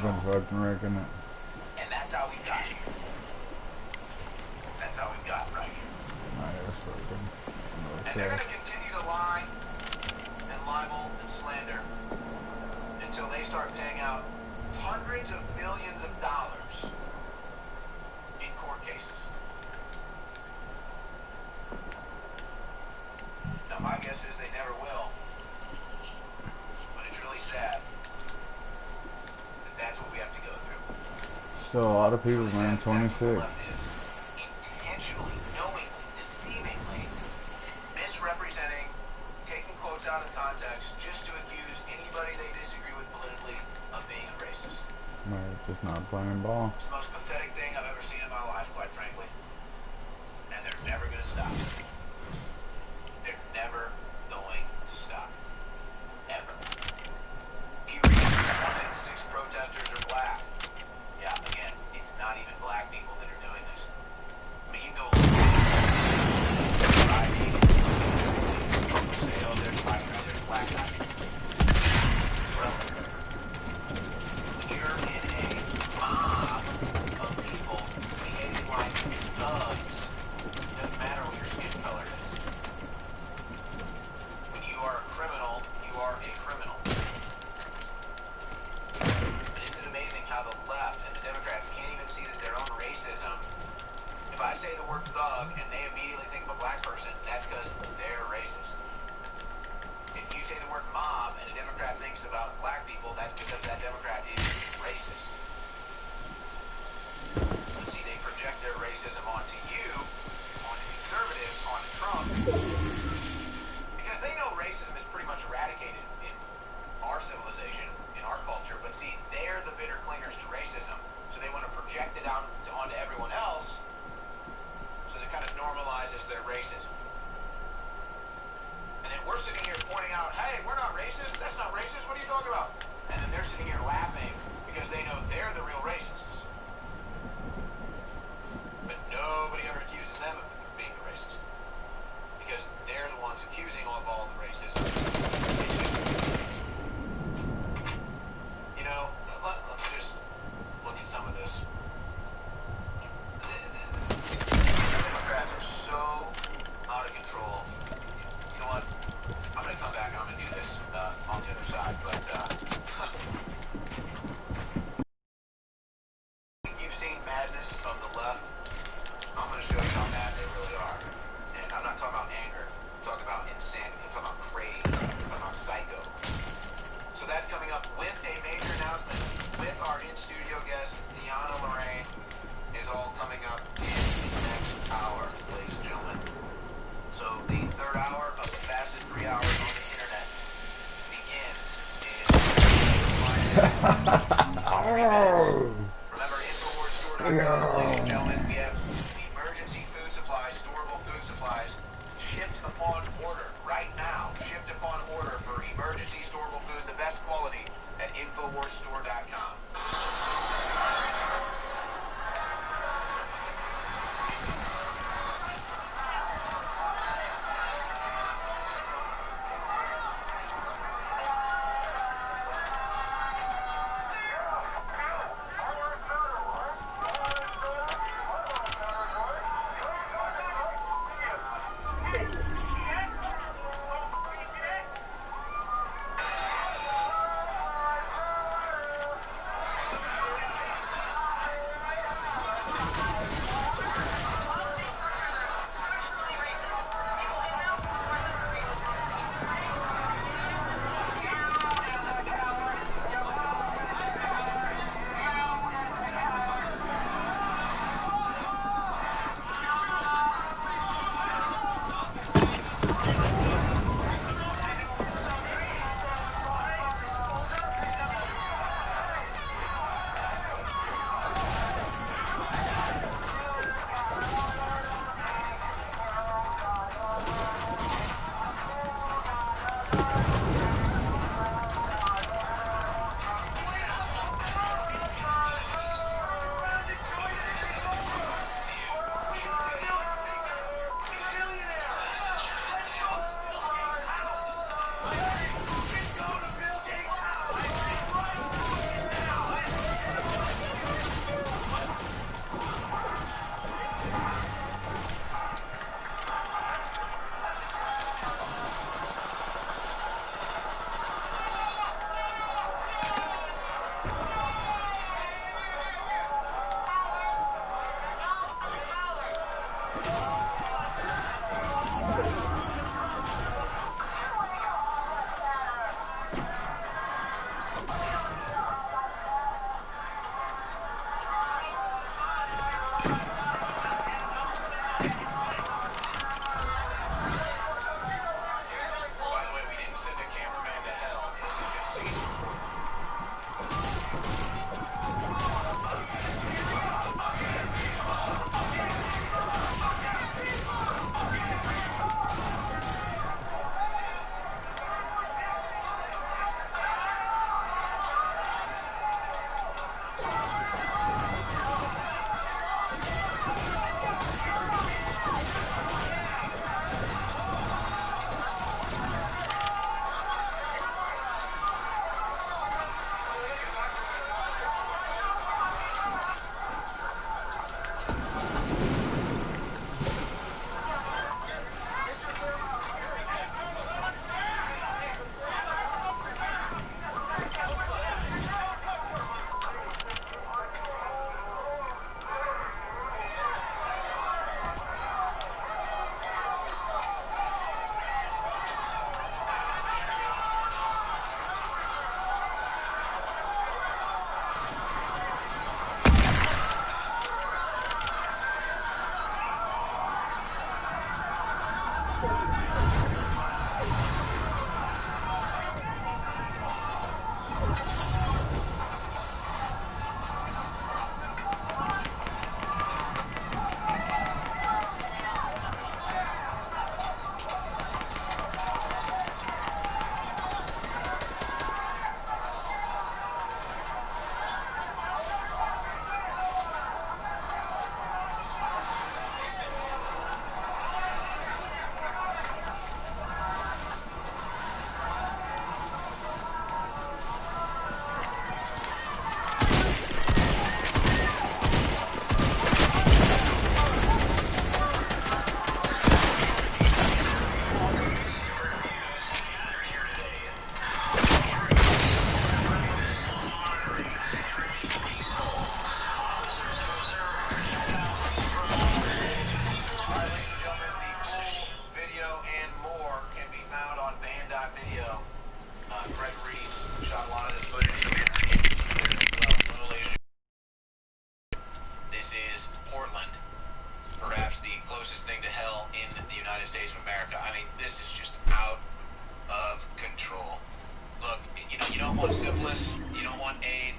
been fucking wrecking it. And that's how we got here. That's how we got right here. My ass fucking. And they're going to continue to lie and libel and slander until they start paying out hundreds of millions of dollars in court cases. Now, my guess is they never will. But it's really sad that that's what we have to go through. Still a lot of people, man. 26. Intentionally, knowingly, deceivingly, misrepresenting, taking quotes out of context just to accuse anybody they disagree with politically of being a racist. Man, just not playing ball. It's the most pathetic thing I've ever seen in my life, quite frankly. And they're never going to stop. They're never going to stop. Ever. Pew Research 1 in 6 protesters are black. Yeah, again, it's not even black people that are doing this. I mean, you can go say, oh, there's black guys, there's black guys. Well, you're in a mob of people behaving like thugs. Doesn't matter what your skin color is. When you are a criminal, you are a criminal. But isn't it amazing how the left and the Democrats can't even see that their own racism, if I say the word thug and they immediately think of a black person, that's because they're racist. If you say the word mob and a Democrat thinks about black people, that's because that Democrat is racist. But see, they project their racism onto you, onto conservatives, onto Trump, because they know racism is pretty much eradicated in our civilization, in our culture, but see, they're the bitter clingers to racism, so they want to project it out onto everyone else, so it kind of normalizes their racism. And then we're sitting here pointing out, hey, we're not racist, that's not racist, what are you talking about? And then they're sitting here laughing because they know they're the real racists. But nobody ever accuses them of being a racist, because they're the ones accusing of all the racism. You know, let me just look at some of this. The Democrats are so out of control. You know what? I'm going to come back and I'm going to do this on the other side, but you've seen madness of the left. I'm going to show you how mad they really are. And I'm not talking about anger. I'm talking about insanity. I'm talking about craze. I'm talking about psycho. So that's coming up with a major announcement with our in-studio guest, Deanna Lorraine, is all coming up in the next hour, ladies and gentlemen. So the third hour of the fastest 3 hours on the internet begins in 3 minutes. Remember, InfoWarsStore.com, ladies and gentlemen, we have emergency food supplies, storable food supplies, shipped upon order right now. Shipped upon order for emergency storable food, the best quality at InfoWarsStore.com.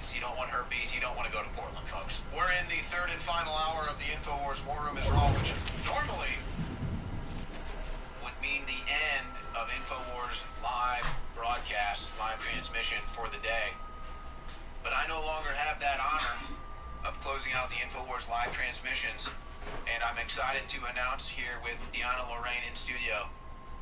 AIDS, you don't want herpes, you don't want to go to Portland, folks. We're in the third and final hour of the InfoWars War Room is Raw, which normally would mean the end of InfoWars live broadcast, live transmission for the day. But I no longer have that honor of closing out the InfoWars live transmissions, and I'm excited to announce here with Deanna Lorraine in studio,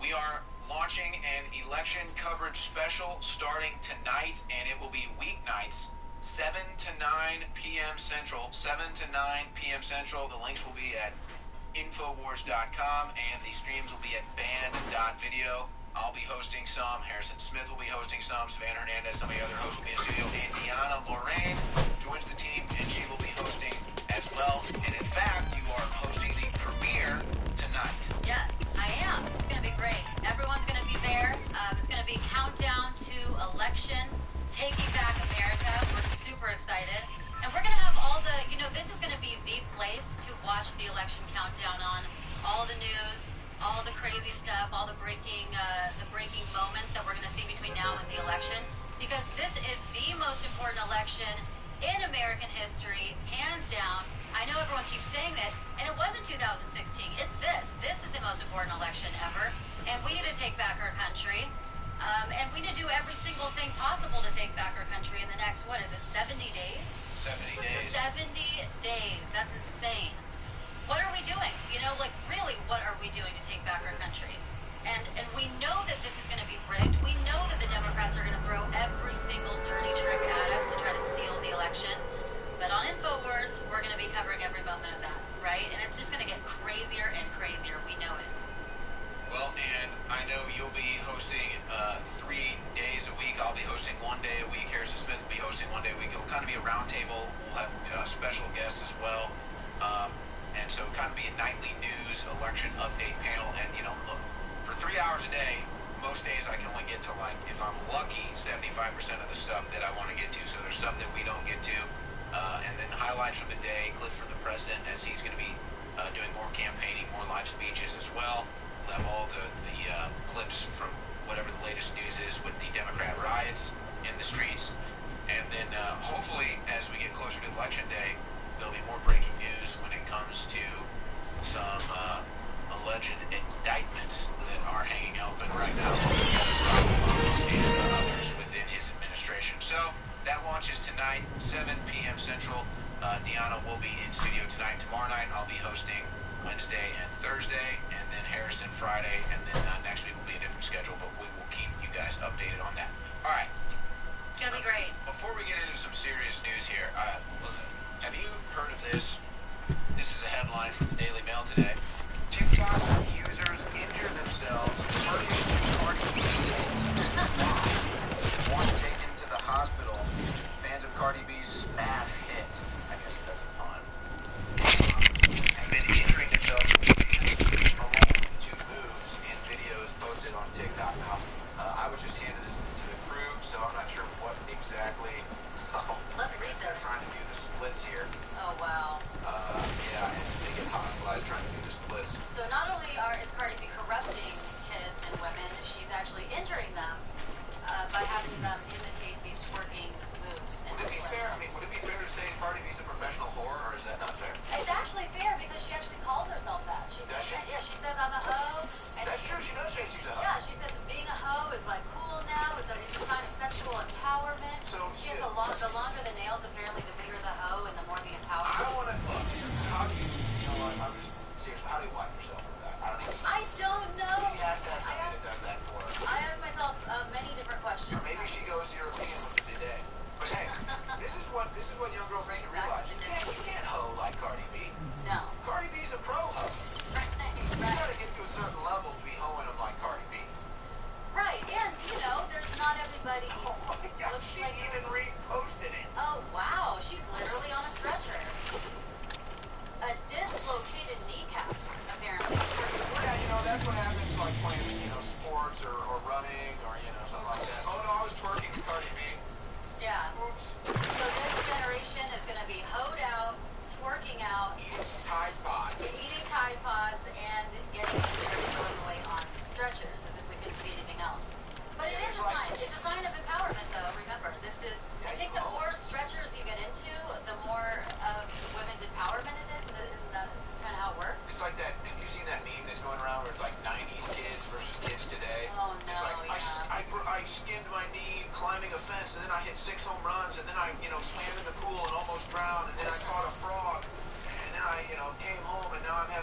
we are launching an election coverage special starting tonight, and it will be weeknights, 7 to 9 p.m. Central. 7 to 9 p.m. Central. The links will be at Infowars.com, and the streams will be at band.video. I'll be hosting some. Harrison Smith will be hosting some. Savannah Hernandez, some of the other hosts will be in studio. And Deanna Lorraine joins the team, and she will be hosting as well. And in fact, you are hosting the premiere tonight. Yes, I am. It's going to be great. Everyone's going to be there. It's going to be countdown to election, taking back America. We're super excited. And we're going to have all the, this is going to be the place to watch the election countdown on. All the news, all the crazy stuff, all the breaking moments that we're going to see between now and the election. Because this is the most important election in American history, hands down. I know everyone keeps saying this, and it wasn't 2016. It's this. This is the most important election ever, and we need to take back our country. And we need to do every single thing possible to take back our country in the next, 70 days? 70 days. 70 days. That's insane. What are we doing? Really, what are we doing to take back our country? And we know that this is going to be rigged. We know that the Democrats are going to throw every single dirty trick at us to try to steal the election. But on InfoWars, we're going to be covering every moment of that, right? And it's just going to get crazier and crazier. We know it. Well, and I know you'll be hosting 3 days a week. I'll be hosting 1 day a week. Harrison Smith will be hosting 1 day a week. It will kind of be a roundtable. We'll have special guests as well. And so kind of be a nightly news election update panel. And, look, for 3 hours a day, most days I can only get to, if I'm lucky, 75% of the stuff that I want to get to. So there's stuff that we don't get to. And then highlights from the day, clips from the president as he's going to be doing more campaigning, more live speeches as well. We'll have all the clips from whatever the latest news is with the Democrat riots in the streets. And then hopefully as we get closer to election day, there'll be more breaking news when it comes to some alleged indictments that are hanging open right now and others within his administration. So that launches tonight, 7 p.m. Central. Deanna will be in studio tonight. Tomorrow night I'll be hosting Wednesday and Thursday, and then Harrison Friday, and then next week will be a different schedule, but we will keep you guys updated on that. All right. It's going to be great. Before we get into some serious news here, have you heard of this? This is a headline from the Daily Mail today. TikTok users injure themselves partying to Cardi B. One taken to the hospital. Fans of Cardi B's smash hit. I guess that's a pun. Have been injuring themselves along to moves in videos posted on TikTok. Now, I was just handed this to the crew, so I'm not sure what exactly. Let's read They're this. trying to do the splits here. Oh, wow. Yeah, and they get hospitalized trying to do the splits. So not only is Cardi B corrupting kids and women, she's actually injuring them by having them imitate these twerking moves. And Would it be fair? Would it be fair to say Cardi B's a professional whore, or is that not fair? It's actually fair because she actually calls herself that. She says, yeah, she says I'm a hoe. And That's true. She does say she's a hoe. yeah, she says being a hoe is cool now. It's a sign of sexual empowerment. So, She has the longer the nails, apparently, the bigger the hoe and the more the empowerment. I don't want to look. How do you? I'm just seriously. How do you wipe yourself with that? I don't even. I don't know. She has to have somebody that does that for her. I ask myself many different questions. Or maybe she goes to your opinion with the day. But hey, this is what young girls need to realize. You can't hoe like Cardi B. No. Cardi B's a pro hoe. You gotta get to a certain level to be hoeing them like Cardi B. Right, and there's not everybody. Oh my God, looks she like. even reposted it. Oh wow, she's literally on a stretcher. A dislocated kneecap, apparently. Yeah, that's what happens playing, sports or running or, something like that. Oh no, I was twerking with Cardi B. Yeah. Oops. So this generation is going to be hoed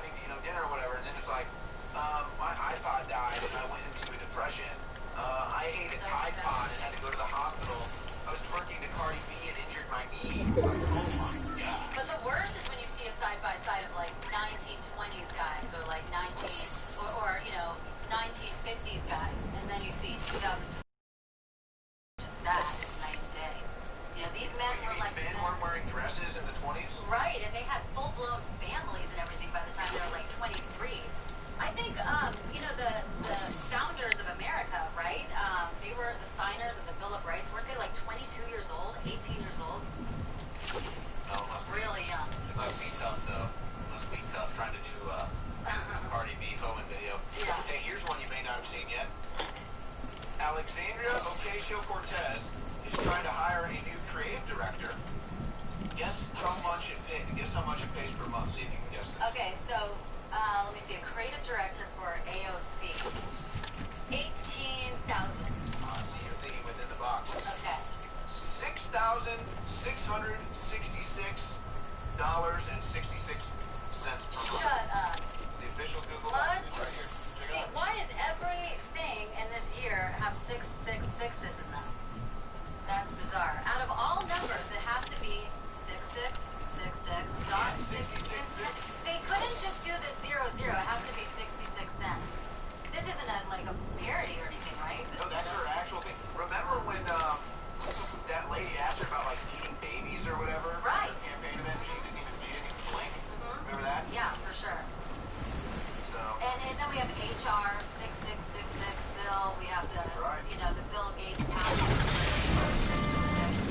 having, dinner or whatever, and then it's like, my iPod died and I went into a depression. I ate a Tide Pod and had to go to the hospital. I was twerking to Cardi B and injured my knee. It's like, oh my god. But the worst is when you see a side-by-side of like 1920s guys or like 1950s guys, and then you see 2020. Just sad. It's night and day. These men were like... Men weren't wearing dresses in the 20s? Right, and they had full-blown families and everything by the time they were like 23. I think, the founders of America, right? They were the signers of the Bill of Rights. Weren't they like 22 years old, 18 years old? No, it must be. Really young. It must be tough, though. It must be tough trying to do Cardi B Owen video. Yeah. Hey, here's one you may not have seen yet. Alexandria Ocasio-Cortez is trying to hire a new creative director. Guess how much it pays per month. See if you can guess this. Okay, so let me see. A creative director for AOC. 18,000. See, you're thinking within the box. Okay. $6,666.66 per month. Shut up. It's the official Google What? document right here. Check it out. Why does everything in this year have 666s in them? That's bizarre. Out of all numbers, it has to be 6666.66. They couldn't just do the 00. It has to be 66 cents. This isn't a parody or anything, right? No, that's her actual thing. Remember when that lady asked her about like eating babies or whatever? Right. Her campaign event. She didn't even blink. Remember that? Yeah, for sure. So. And then we have HR 6666 bill. We have the the Bill Gates pound.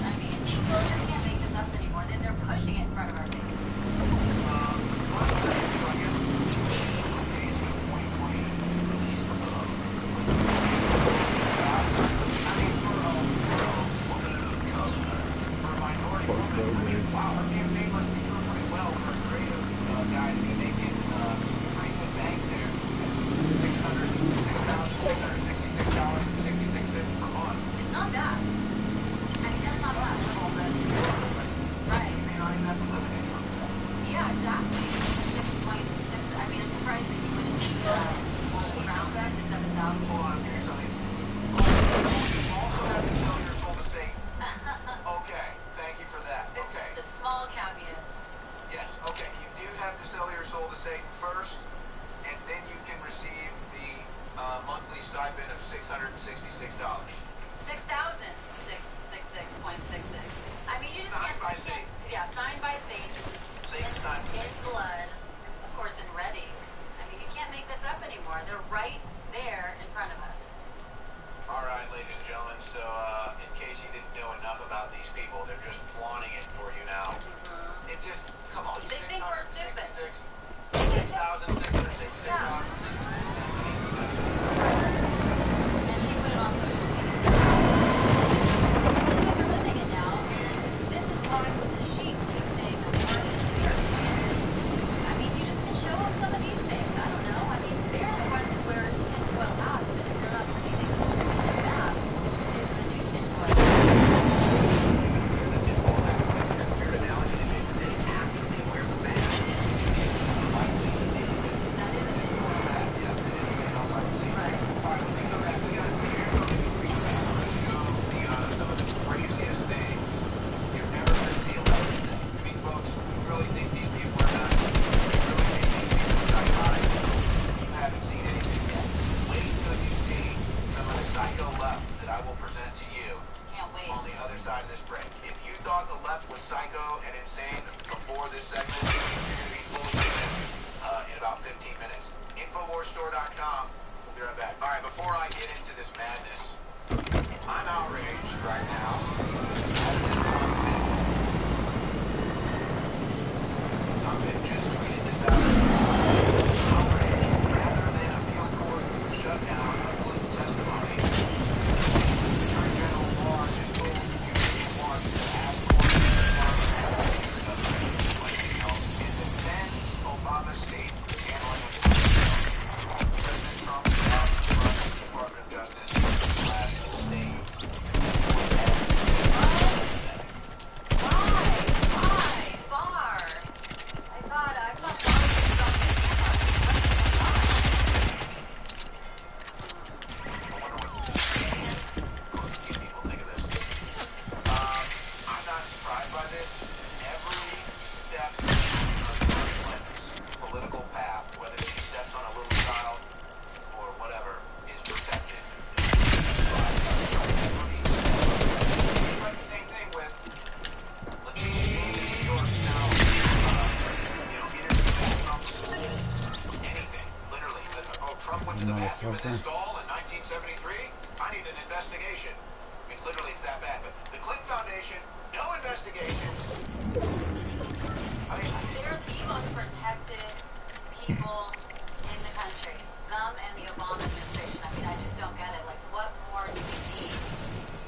I mean, people just can't make this up anymore. They're pushing it in front of our face. Wow, her campaign must be doing pretty well for a creative guy to be making pretty good bank there. $6,666.66 per month. It's not bad. I mean, that's not bad. Right. You may not even have to live in anywhere. Yeah, exactly. 6.6. I mean, I'm surprised that you wouldn't just round that to 7,000. Hold on, here's something. You also have to sell your soul to Satan. Okay, thank you for that. It's Okay. just a small caveat. Yes, okay. You do have to sell your soul to Satan first, and then you can receive the monthly stipend of $666. 6,666.66. I mean, you just Signed can't... by Satan. Yeah, signed by Satan. Satan signs In blood. Of course, in ready. I mean, you can't make this up anymore. They're right there in front of us. All right, ladies and gentlemen, so in case you didn't know enough about these people, they're just flaunting it for you now. It just, come on. They think we're stupid. $6,666.66. And she put it on social media. But we're living it now, and this is why when the sheep keep saying the word I mean, you just can show them some of these things. I don't know. I mean, they're the ones who wear tinfoil hats, and if they're not believing the mask is the new tinfoil. That is a tinfoil hat. Right. Can't wait. On the other side of this break. If you thought the left was psycho and insane before this segment, you're going to be fully convinced in about 15 minutes. Infowarsstore.com. We'll be right back. All right, before I get into this madness, I'm outraged right now. Something just tweeted this out. Outraged rather than appeal court shutdown of police testimony. Attorney General Barr just told you want to ask court in the 10 Obama states handling of the President Trump's Department of Justice last state. bathroom in this stall in 1973? I need an investigation. I mean, literally, it's that bad. But the Clinton Foundation, no investigations. I mean, they're the most protected people in the country. Them and the Obama administration. I mean, I just don't get it. Like, what more do we need?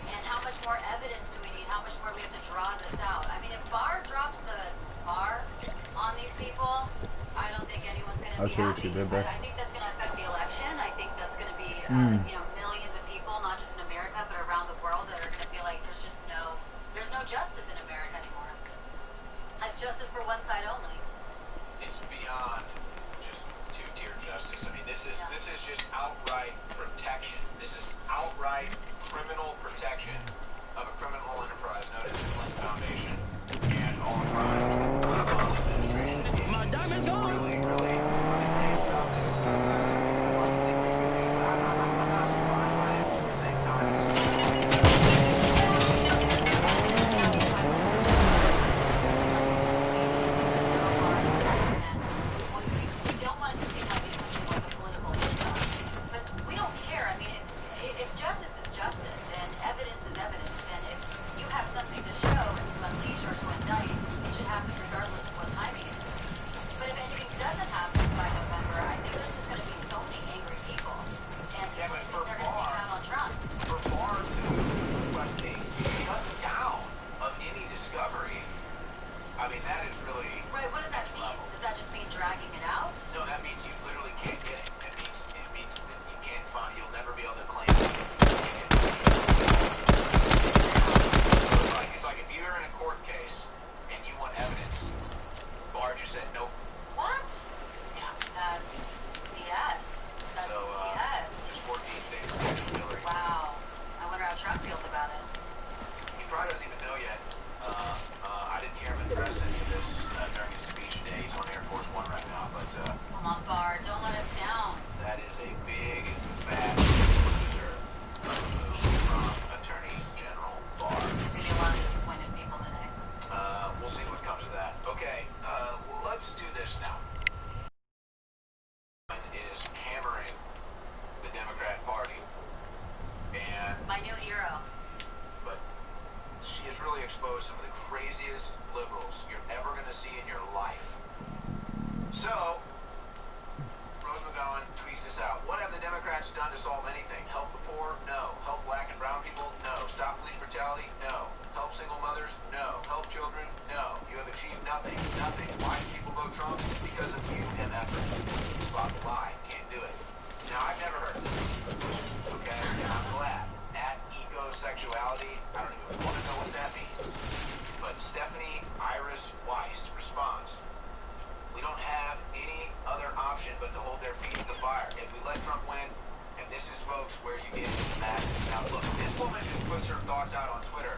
And how much more evidence do we need? How much more do we have to draw this out? I mean, if Barr drops the bar on these people, I don't think anyone's going to be see what happy. you did there. I think that's going to affect the election. I think that's going to be, you know, millions of people, not just in America, but around the world, that are going to feel like there's no justice in America anymore. It's justice for one side only. it's beyond just two-tier justice. I mean, this is just outright protection. This is outright criminal protection of a criminal enterprise known as the Clinton Foundation and all the crimes that the Obama administration engaged in. My diamond gone. Really, really amazed about this. I'm not surprised by it. At the same time, We don't want it to seem like it's something like a political hit-job. But we don't care. I mean, if justice is justice and evidence is evidence, and if you have something to show and to unleash or to indict, it should happen regardless of what timing it is. But if anything doesn't happen by November, I think there's just going to be so many angry people. And Yeah, but for they're going to take it out on Trump. for far to request a shutdown of any discovery, I mean, that is really Right, what does that next mean? level. Does that just mean dragging it out? No, that means you literally can't get it. It means that you can't find. You'll never be able to claim it. So it's like if you're in a court case and you want evidence, Barr just said nope. What? Yeah. That's BS. That's So BS. just 14 days protection, Hillary. Wow. I wonder how Trump feels about it. He probably doesn't even know yet. I didn't hear him address any of this during his speech today. He's on Air Force One right now, but Come on, Barr. Don't let us down. that is a big, fat loser move from Attorney General Barr. There's going to be a lot of disappointed people today. We'll see what comes of that. Okay, let's do this now. Is hammering the Democrat Party, and My new hero. but she has really exposed some of the craziest liberals you're ever going to see in your life. So, Rose McGowan tweets this out. What have the Democrats done to solve anything? Help the poor? No. Help black and brown people? No. Stop police brutality? No. Help single mothers? No. Help children? No. You have achieved nothing. Nothing. Why do people vote Trump? Because of you and effort. Spot the lie. Can't do it. Now, I've never heard of this. Okay? And I'm glad. At ecosexuality, I don't even want to know what that means. But Stephanie Iris Weiss responds, we don't have any other option but to hold their feet to the fire. If we let Trump win, and this is, folks, where you get into the madness. Now, look, this woman just puts her thoughts out on Twitter.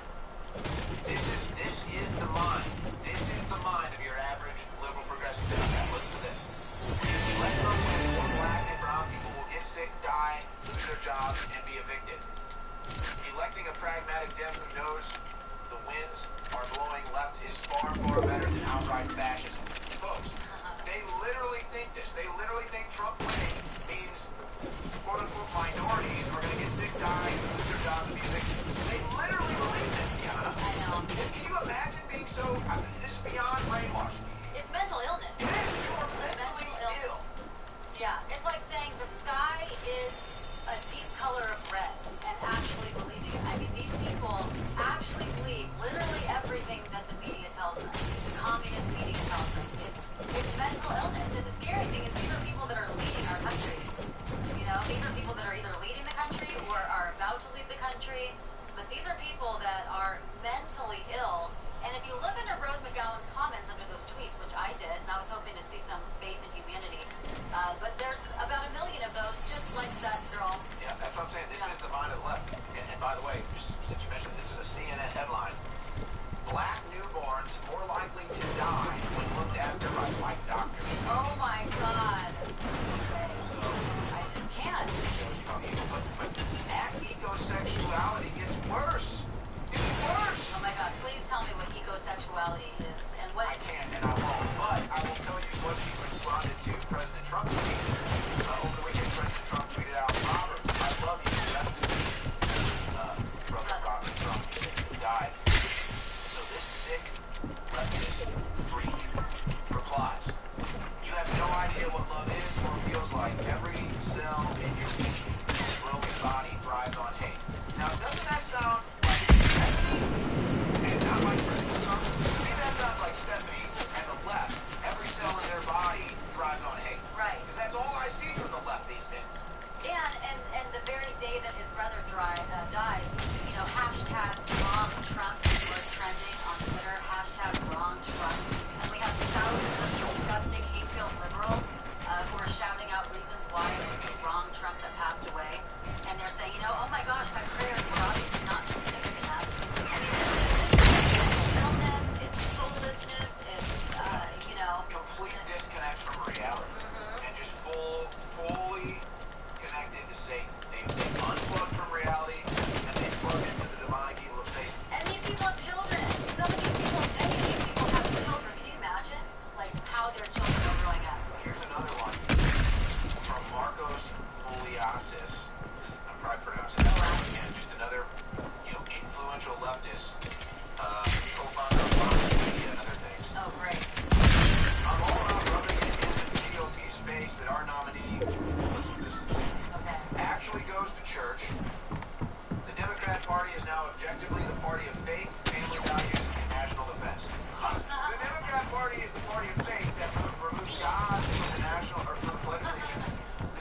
This is the mind. This is the mind of your average liberal progressive Democrat. Listen to this. If we let Trump win, more black and brown people will get sick, die, lose their jobs, and be evicted. Electing a pragmatic Dem who knows the winds are blowing left is far, far better than outright fascism. Folks, they literally think this. They literally think Trump winning means quote-unquote minorities are going to get sick, die, lose their jobs, and be evicted. They literally believe this, Deanna. I know. Can you imagine being so... I mean, this is beyond brainwashed. It's mental illness. It is. You are mentally ill. Yeah, it's like saying the sky is a deep color of red and actually believing it. I mean, these people actually believe literally everything that the media tells them. The communist media tells them. It's mental illness. And the scary thing is these are people that are leading our country. You know, these are people that are either leading the country or are about to lead the country. But these are people that are mentally ill. And if you look under Rose McGowan's comments under those tweets, which I did, and I was hoping to see some faith in humanity, but there's about 1 million of those, just like that girl. Yeah, that's what I'm saying. This is the mind of the left. And by the way, just since you mentioned this is a CNN headline. Black newborns more likely to die when looked after by white doctors. Oh my God. So, I just can't. shows you how evil. But at ecosexuality gets worse. It's worse. Oh my God, please tell me what ecosexuality is and what... I can't and I won't, but I will tell you what she responded to President Trump's tweet. Over the weekend, President Trump tweeted out, like Stephanie and the left, every cell in their body drives on hate. Right. Because that's all I see from the left these days. And the very day that his brother dies, you know, hashtag wrong Trump was trending on Twitter, hashtag wrong Trump. And we have thousands of disgusting, hate-filled liberals who are shouting out reasons why it was the wrong Trump that passed away. And they're saying, you know, oh my gosh, my prayers were obviously not specific enough. I mean, this is mental illness, it's soullessness, it's, you know... Complete disconnect from reality. And just fully connected to Satan. They've unplugged from reality, and they've plugged into the demonic evil of Satan. And these people have children. Some of these people, many of these people have children. Can you imagine? Like, how their children are growing up. Here's another one. From Marcos Mouliasis. I'm probably pronouncing that wrong again. Just another, you know, influential leftist, co-founder of Fox Media and other things. Oh, great. I'm all about rubbing it in the GOP's face that our nominee, listen to this, Okay. actually goes to church. The Democrat Party is now objectively the party of faith, family values, and national defense. The Democrat Party is the party of faith that removes God from the national or from the pledge of allegiance.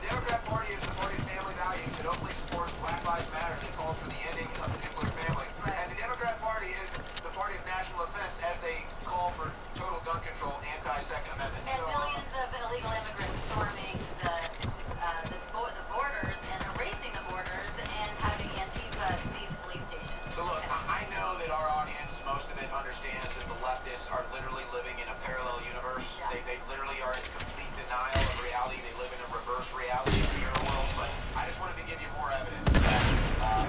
The Democrat Party is the party of family values that openly supports Black Lives Matter and calls for the ending of the nuclear family. Right. And the Democrat Party is the party of national defense as they call for total gun control, anti-Second Amendment. And millions of illegal immigrants storming the borders and erasing the borders and having Antifa seize police stations. So look, I know that our audience, most of it understands that the leftists are literally living in a parallel universe. Yeah. They literally are in complete denial of reality. They live in a reverse reality of the mirror world. But I just wanted to give you more evidence of that.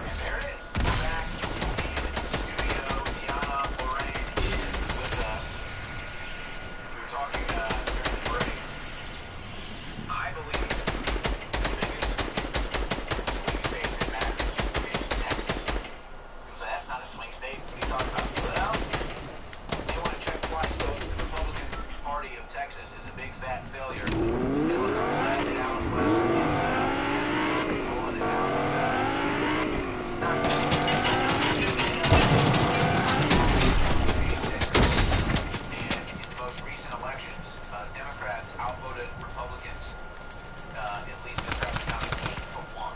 And there it is. We're back in the studio. Diana Lorraine is with us. We were talking during the break. I believe the biggest swing state that matters is Texas. People say, that's not a swing state. What are you talking about? Well, they want to check twice, folks. The Republican Party of Texas is a big fat failure. And look, I'm glad that Alan West is pulling it out. But it's not good. And in the most recent elections, Democrats outvoted Republicans, at least in Travis County, 8-1.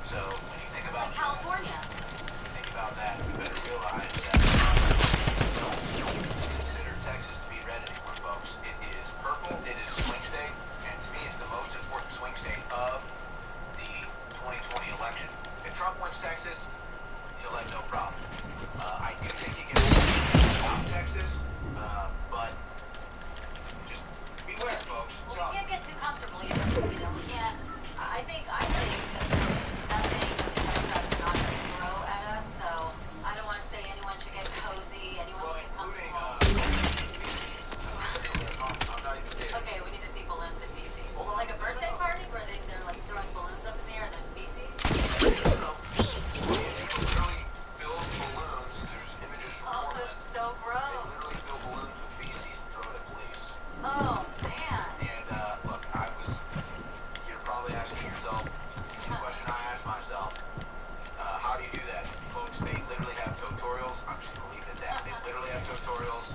So when you think about Like California. think about that, you better realize that don't consider Texas to be red anymore, folks. It is purple, it is a swing state, and to me it's the most important swing state of the 2020 election. If Trump wins Texas, he'll have no problem. I do think he can stop Texas, but just beware, folks. Well, we can't get too comfortable either. You know, we can't. I think that there's nothing that the Democrats are not going to throw at us. So I don't want to say anyone should get cozy, anyone Well, should get including, comfortable. I'm not even kidding. Okay, we need to see balloons in BC. Like a birthday party where they're like throwing balloons up in the air and there's feces. People literally fill balloons. There's images from Oh, Portland. that's so They gross. literally fill balloons with feces and throw it at police. Oh man. And look, you're probably asking yourself the same question I asked myself. How do you do that? Folks, they literally have tutorials. I'm just going to leave it at that. They literally have tutorials.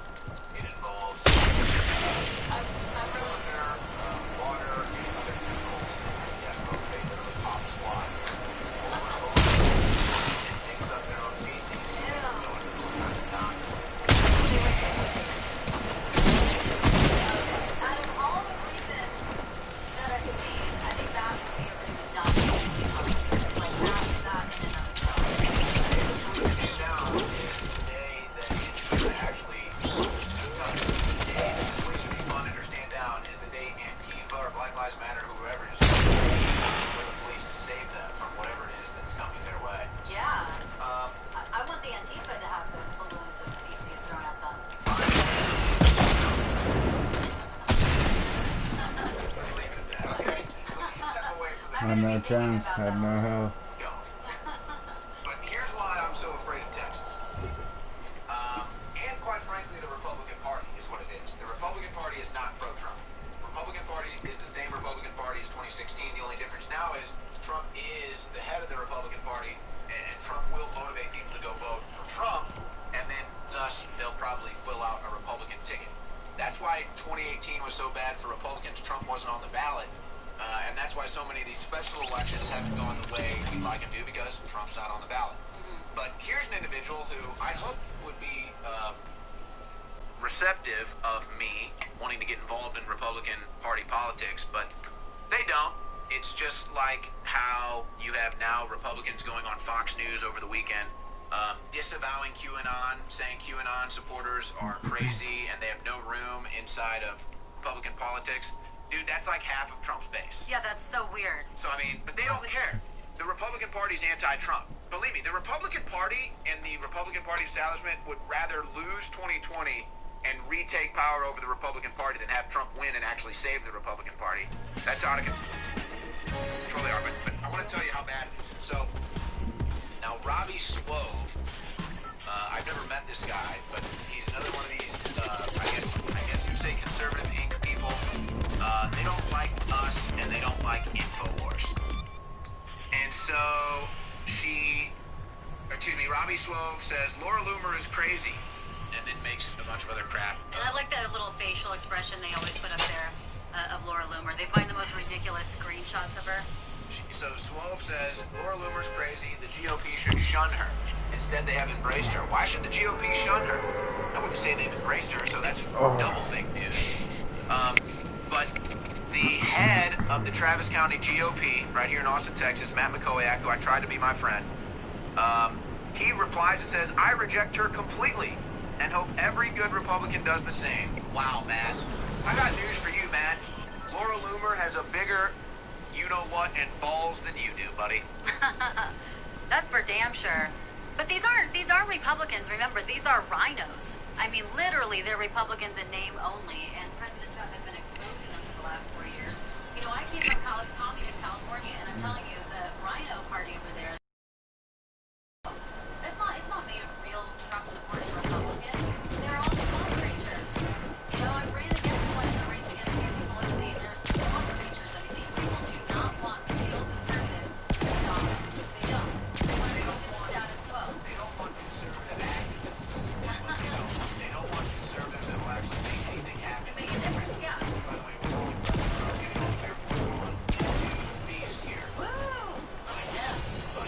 It involves I'm really. thunder, water, and other chemicals. Yes, folks, they literally pop squat. It picks up their own feces. Ew. No one knows not. Out of all the reasons that I've seen, I think that would be a reason not to be officers. Like that in and of itself. Down is the day that Antifa actually, the day that the police should be funded or stand down is the day Antifa or Black Lives Matter, whoever it is, for the police to save them from whatever it is that's coming their way. Yeah. I want the Antifa to have the balloons of feces thrown at them. Let's leave it at that, okay? Let's step away from the Had no chance, had no help. don't. But here's why I'm so afraid of Texas. And quite frankly, the Republican Party is what it is. The Republican Party is not pro-Trump. Republican Party is the same Republican Party as 2016. The only difference now is Trump is the head of the Republican Party, and Trump will motivate people to go vote for Trump, and then thus they'll probably fill out a Republican Republican ticket. That's why 2018 was so bad for Republicans. Trump wasn't on the ballot. And that's why so many of these special elections haven't gone the way we'd like them to, because Trump's not on the ballot. But here's an individual who I hope would be receptive of me wanting to get involved in Republican Party politics, but they don't. It's just like how you have now Republicans going on Fox News over the weekend, disavowing QAnon, saying QAnon supporters are crazy and they have no room inside of Republican politics. Dude, that's like half of Trump's base. Yeah, that's so weird. So, I mean, but they don't care. The Republican Party's anti-Trump. Believe me, the Republican Party and the Republican Party establishment would rather lose 2020 and retake power over the Republican Party than have Trump win and actually save the Republican Party. That's out of control they are, but I want to tell you how bad it is. So, now Robbie Swove, I've never met this guy, but he's another one of these, I guess you'd say conservative ink people. They don't like us and they don't like InfoWars. And so Robbie Swove says Laura Loomer is crazy, and then makes a bunch of other crap. And I like that little facial expression they always put up there of Laura Loomer. They find the most ridiculous screenshots of her. So Swove says Laura Loomer's crazy. The GOP should shun her. Instead, they have embraced her. Why should the GOP shun her? I wouldn't say they've embraced her, so that's double fake news. But the head of the Travis County GOP, right here in Austin, Texas, Matt McCoyak, who I tried to be my friend, he replies and says, I reject her completely and hope every good Republican does the same. Wow, Matt. I got news for you, Matt. Laura Loomer has a bigger you-know-what and balls than you do, buddy. That's for damn sure. But these aren't Republicans, remember, these are rhinos. I mean, literally, they're Republicans in name only, and President Trump has been exposing them for the last 4 years. You know, I came from communist California, and I'm telling you, the rhino party over there, it's not made of real Trump-supporting Republicans. They're all swamp creatures. You know, I ran against one in the race against Nancy Pelosi, and they're swamp creatures. I mean, these people do not want real conservatives in office. They don't. They want to go to the status quo. They don't want conservative activists. They don't want conservatives that will actually make anything happen. To make a difference, yeah. By the way, we're going to start getting all the Air Force One into Beast here. Woo! Look at him. But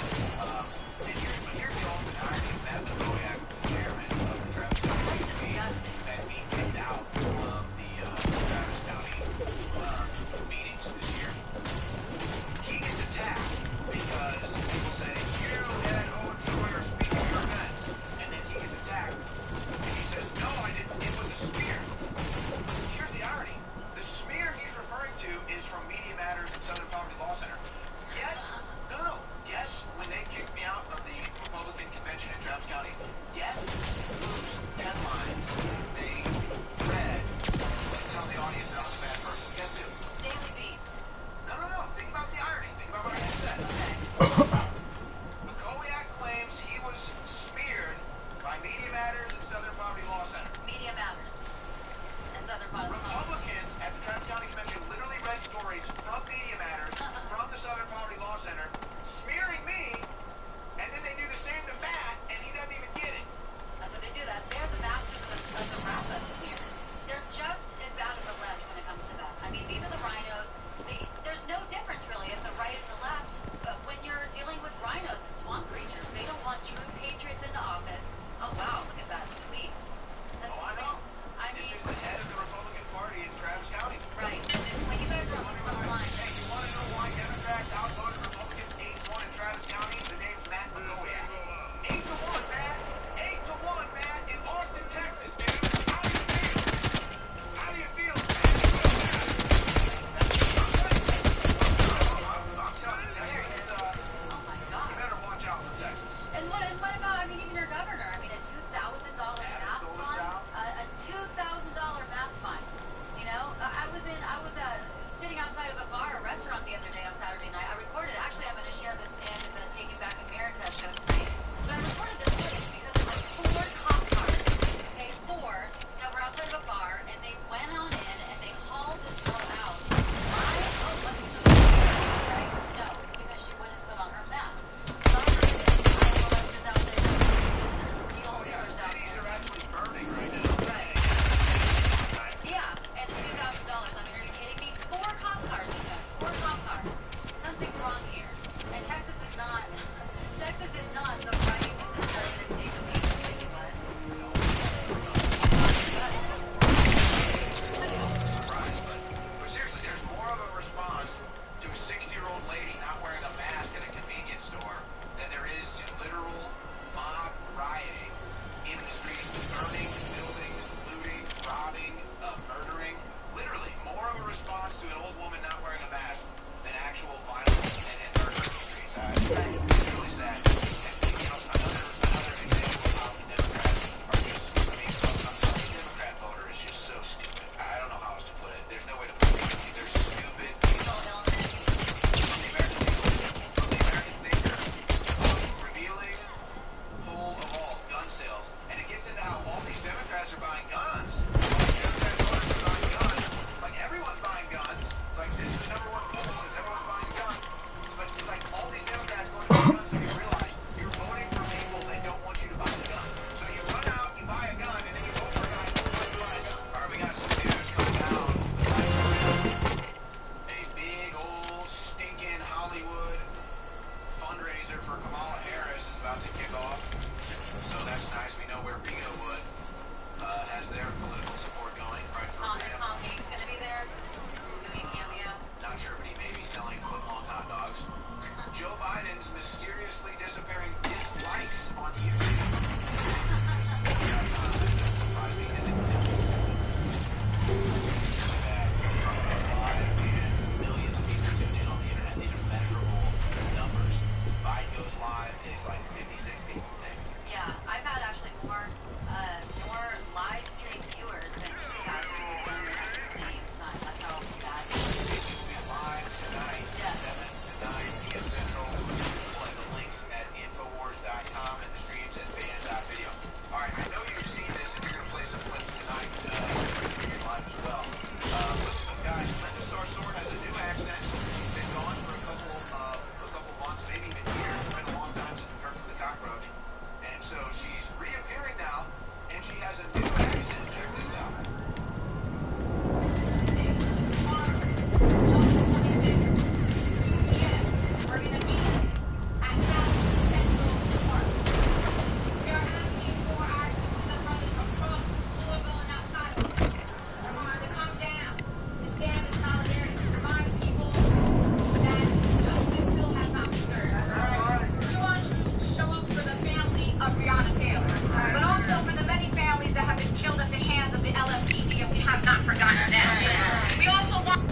forgotten that. We also want...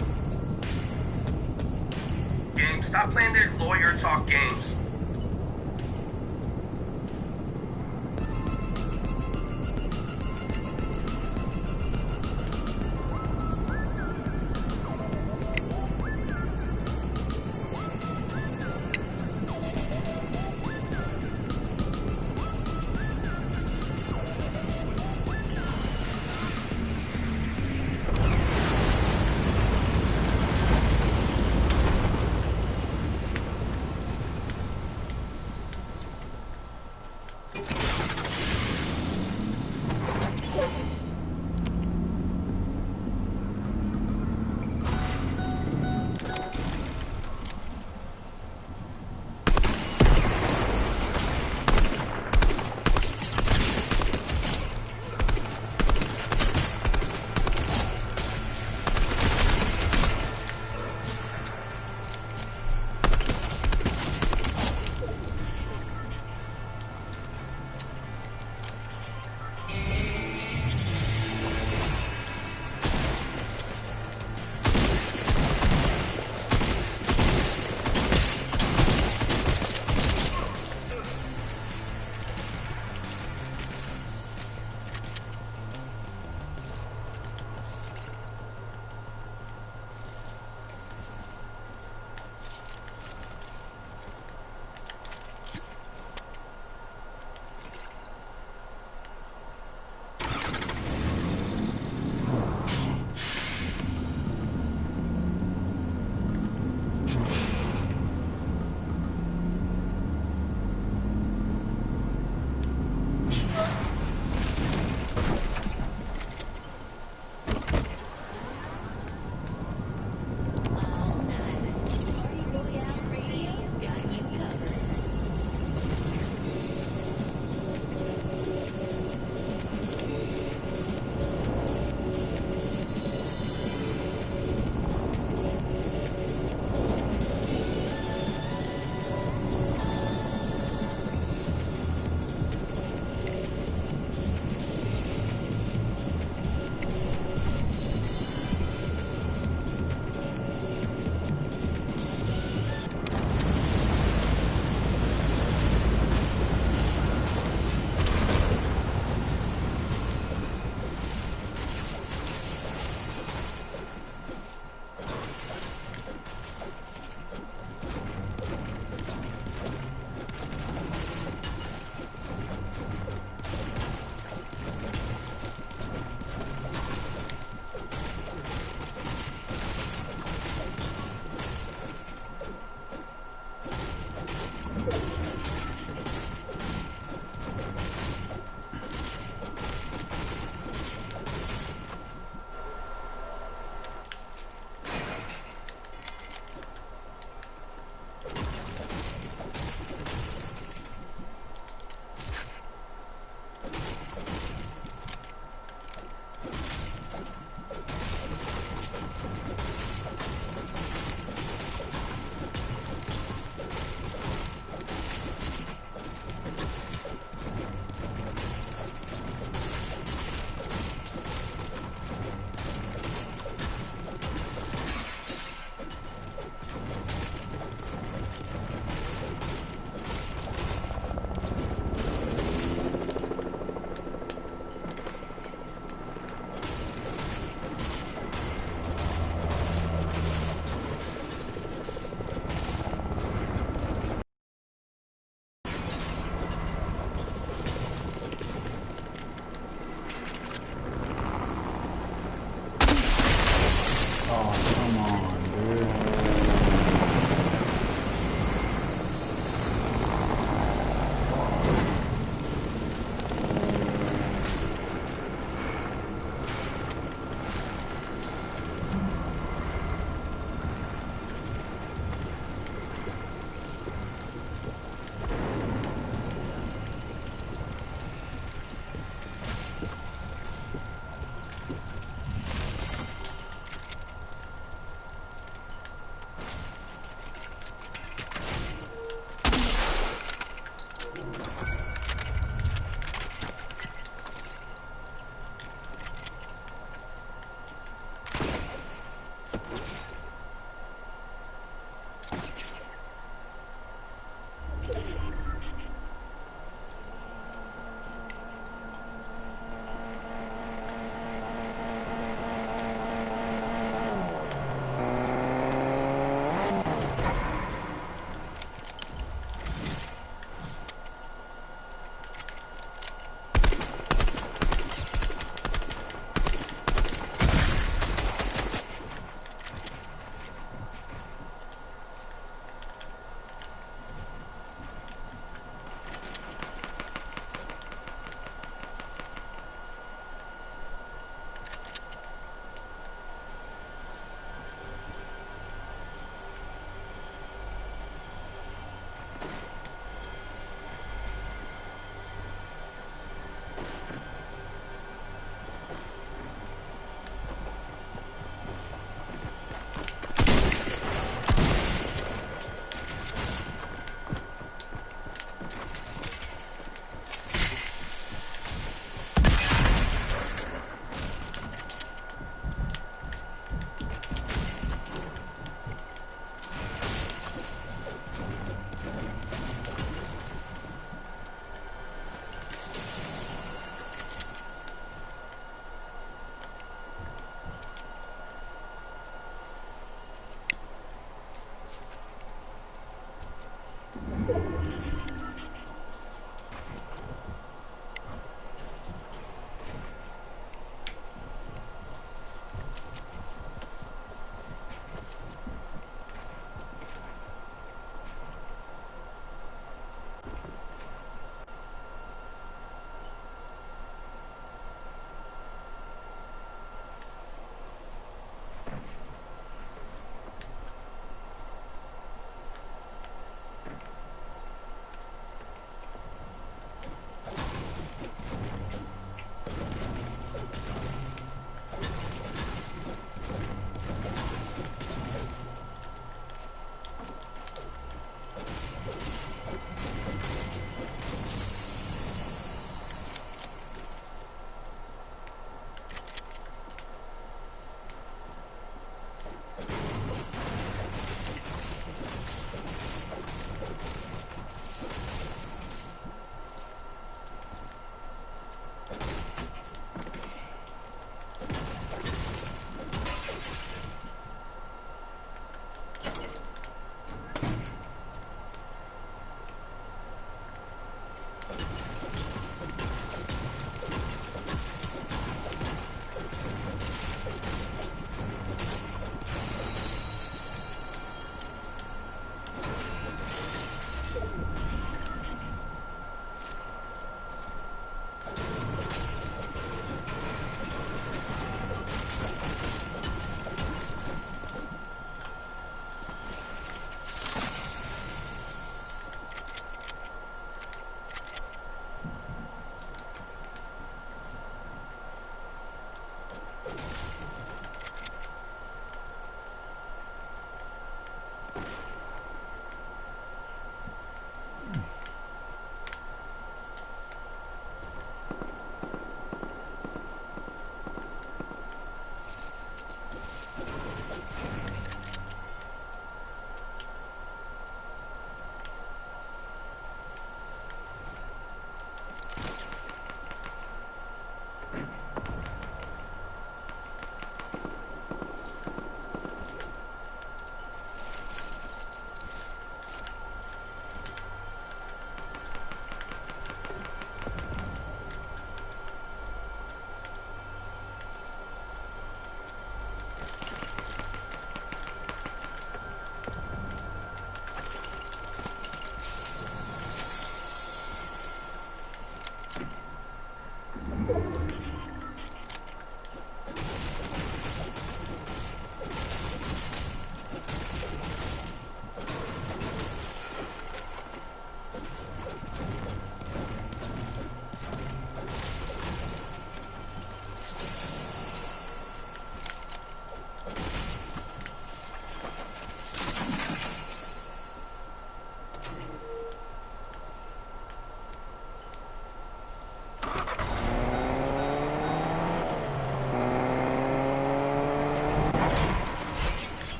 Gang, stop playing their lawyer talk games.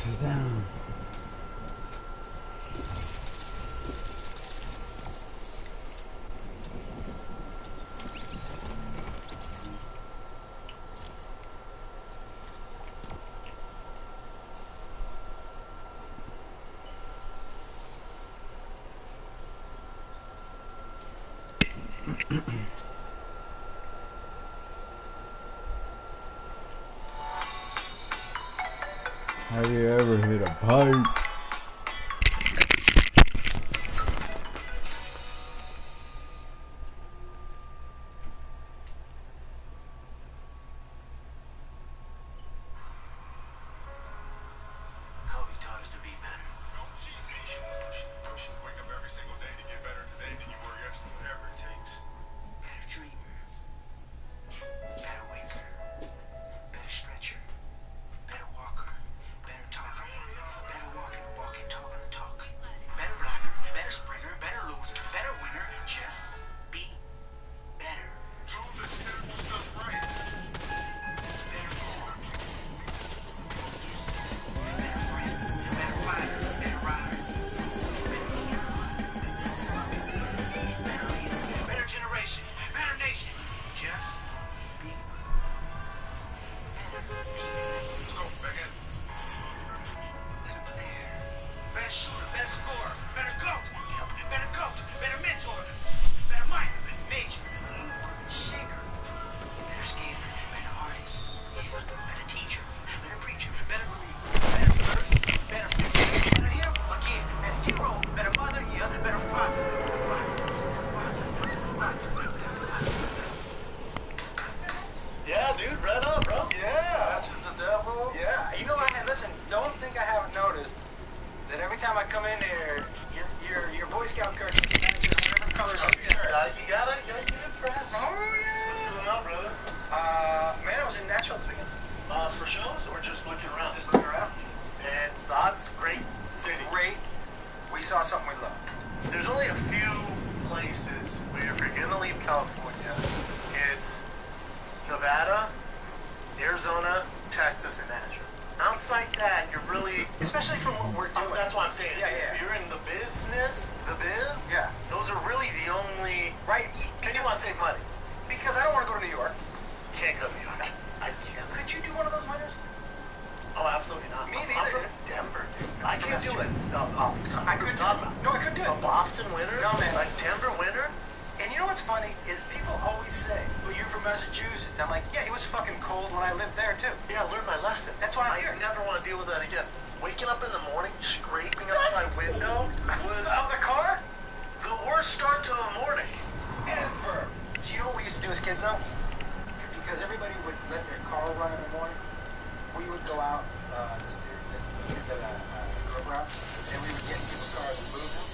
gas is down. Have you ever hit a pipe? Kobe taught us to be better. Push it. Wake up every single day to get better today than you were yesterday. Whatever it takes. Better dreamer. Better waker. Better stretcher. Better walker. Better talker. Better walking the walk and talking the talk. Better blocker. Better sprinter. Better loser. Better winner. Just be better. Do the simple stuff right. Better farm. Focus. Better friend. Better fighter. Better rider. Better leader. Better leader. Better generation. Better nation. Just be better. Let's go. Back in. Better player. Better shooter. Better scorer. Better coach. Yep. Better coach. Better mentor. Better minor. Major. Mover. Shaker. Better skater. Better artist. Yeah. Better teacher. Better preacher. Better believer. Better first. Better better hero. Again. Better hero. Better mother. Yeah. Better father. Yeah, dude, right on, bro. Yeah. That's the devil. Yeah. You know what? Hey, listen. Don't think I haven't noticed that every time I come in here, your Boy Scout card matches whatever colors on your shirt. You gotta get impressed. Oh What's yeah. going on, brother? Man, I was in Nashville this weekend. For shows or just looking around? Just looking around. And thoughts? Great city. Great. We saw something we love. There's only a few places where if you're gonna leave California, it's Nevada, Arizona, Texas, and Nashville. Outside that, you're really... Especially from what we're doing. That's what I'm saying. Yeah, If yeah. you're in the business, Yeah. those are really the only... Right. And you want to save money. Because I don't want to go to New York. Can't go to New York. I can't. Could you do one of those winters? Oh, absolutely not. Me I'm neither. from Denver, dude. I can't do it. I could do it. No, I couldn't do A it. Boston winter? No, man. A Denver winter? And you know what's funny is people always say, "Well, you're from Massachusetts." I'm like, yeah, it was fucking cold when I lived there too. Yeah, I learned my lesson. That's why I'm here. I never want to deal with that again. Waking up in the morning, scraping out my window was Of the car? the worst start to a morning. Ever. Do you know what we used to do as kids though? Because everybody would let their car run in the morning. We would go out, this go around, and we would get in people's cars and move them.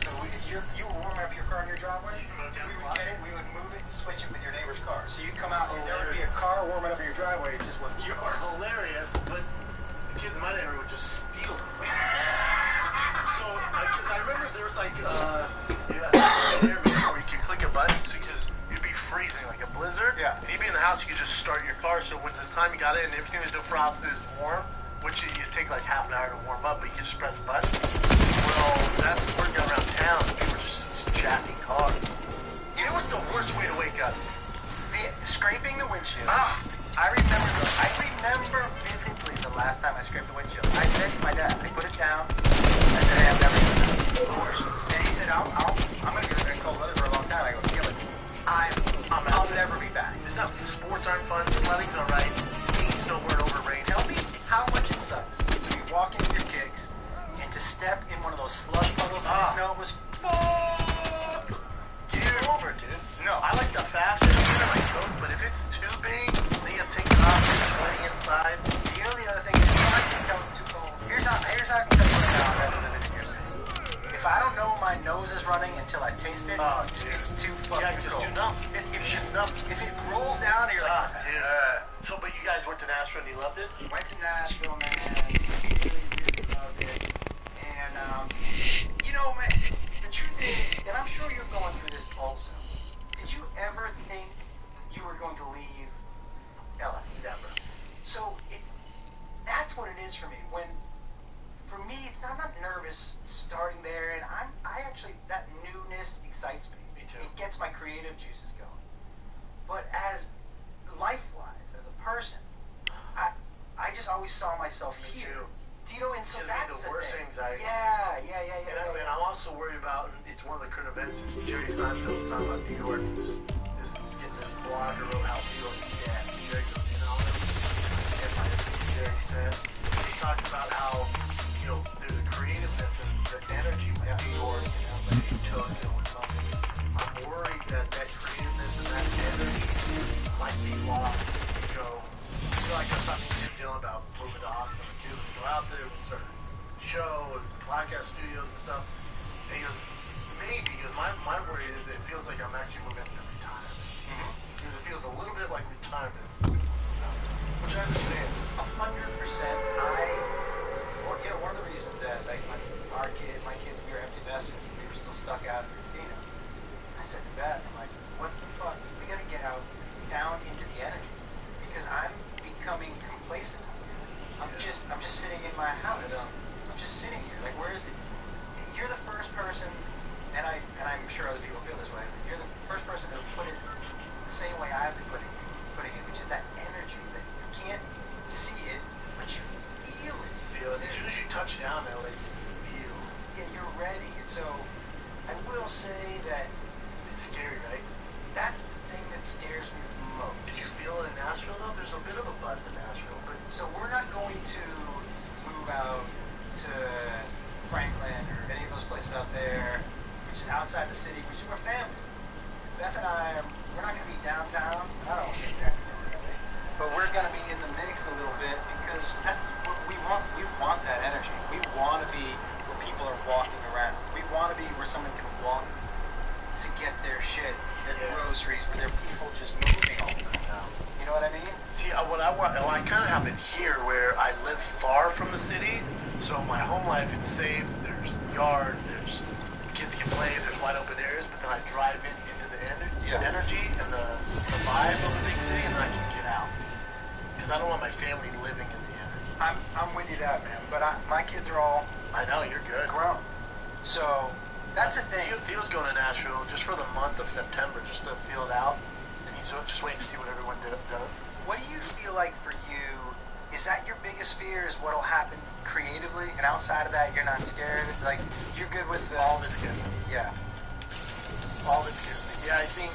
So if you were warming up your car in your driveway, we would get it, we would move it and switch it with your neighbor's car. So you'd come out and there would be a car warming up in your driveway, it just wasn't yours. Hilarious, but the kids in my neighborhood would just steal them. So, because I remember there was like, where you could click a button because you'd be freezing like a blizzard. Yeah. And you'd be in the house, you could just start your car. So when the time you got in, everything was defrosted is warm, which you take like half an hour to warm up, but you can just press a button. Well, that's working around town. People were just jacking cars. It was the worst way to wake up. Scraping the windshield. Ah. I remember vividly the last time I scraped the windshield. I said to my dad, I put it down. I said, hey, I've never done that. Of course. And he said, I'm going to be in cold weather for a long time. I go, kill it. I'll never be back. It's not the sports aren't fun. Sledding's alright. Skiing, snowboard, overrated. Tell me how much it sucks to be walking your kicks and to step in one of those slush puddles. Ah. No, it was fuck. Dude. Over, dude. No. I like the faster, even my coats, but if it's too big, then you have to take it off and it's sweating inside. You know the other thing is, I can tell it's too cold. Here's how I can tell you right now I'd rather live in your city. If I don't know my nose is running until I taste it, Oh, dude. it's too fucking Yeah, just cold. do numb. It's Just numb. If it rolls down, you're like, dude. So, but you guys went to Nashville and you loved it? went to Nashville, man. Really loved it. And, you know, man, the truth is, and I'm sure you're going through this also, did you ever think you were going to leave LA? Never. So, that's what it is for me. When for me, I'm not nervous starting there, and I actually, that newness excites me. Me too. It gets my creative juices going. But as life-wise, as a person, I just always saw myself Me here. too. Do you know, and so Gives me that's the worst thing. anxiety. Yeah. And I'm also worried about, and it's one of the current events, Jerry Seinfeld was talking about New York, this getting this blogger wrote out New York. Yeah, Jerry goes, you know, and my Jerry said, he talks about how, you know, there's a creativeness and the energy with New York and LA and Tokyo and something. I'm worried that creativeness and that energy might be lost if we go. You know, like I was talking to Jim Dillon about moving to Austin. Like, dude, let's go out there, we'll start a show and podcast studios and stuff. And he goes, maybe, because my worry is that it feels like I'm actually moving to retirement. Because it feels a little bit like retirement. Which I understand. 100%. One of the reasons that, like, my kids, we were empty nesters, we were still stuck out in the casino. I said to Beth, I'm like, what the fuck? We gotta get out, down into the energy. Because I'm becoming complacent. I'm just sitting in my house. I'm just sitting here. Like, where is it? You're the first person, and I'm sure other people feel this way. You're the first person to put it the same way I've been putting it, which is that energy that you can't see it, but you feel it. As soon as you touch down, LA, you feel. Yeah, you're ready. And so, I will say that It's scary, right? that's the thing that scares me the most. Did you feel it in Nashville, though? There's a bit of a buzz in Nashville, but So we're not going to move out to Franklin or any of those places out there, which is outside the city, which is our family. Beth and I, we're not going to be downtown. I don't want to be there, really. But we're going to be in the mix a little bit because that's what we want. We want that energy. We want to be where people are walking around. We want to be where someone can walk to get their shit, their groceries, where there are people just moving all the time. You know what I mean? see, what I kind of have it here where I live far from the city, so my home life is safe. There's yards, there's kids can play, there's wide open areas, but then I drive into the energy and the vibe of the big city, and then I can get out because I don't want my family living in the energy. I'm with you that, man. But my kids are all I know you're good. grown, so that's the thing. Theo's going to Nashville just for the month of September, just to feel it out, and he's just waiting to see what everyone does. What do you feel like for you? Is that your biggest fear? Is what'll happen creatively, and outside of that, you're not scared? Like you're good with All this good. Yeah. All that's good. Yeah, I think,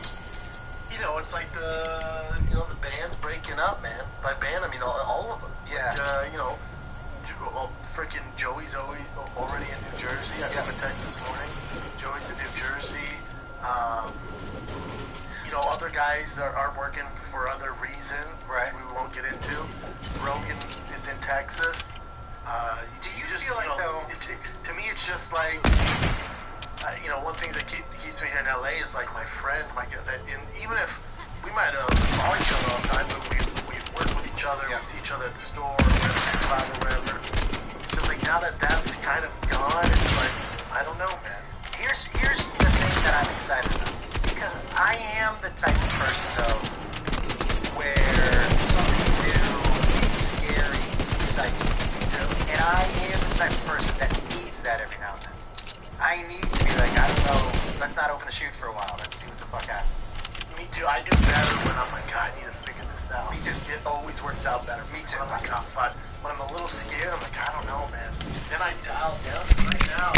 it's like the band's breaking up, man. By band, I mean all of us. Yeah. Like, freaking Joey's already in New Jersey. I got a text this morning. Joey's in New Jersey. Other guys are working for other reasons, Right. We won't get into. Rogan is in Texas. Do you feel like, though? To me, it's just like, one thing that keeps me here in LA is like my friends, even if we might saw each other all the time, but we work with each other, we see each other at the store, or wherever. It's just like now that that's kind of gone, it's like, I don't know, man. Here's the thing that I'm excited about. Because I am the type of person, though, where something new, scary, excites me. And I am the type of person that needs that every now and then. I need to be like, I don't know, let's not open the chute for a while. Let's see what the fuck happens. Me too. I do better when I'm like, God, I need to figure this out. Me too. It always works out better. Me too. I'm like, oh, fuck. When I'm a little scared, I'm like, I don't know, man. Then I dial down right now.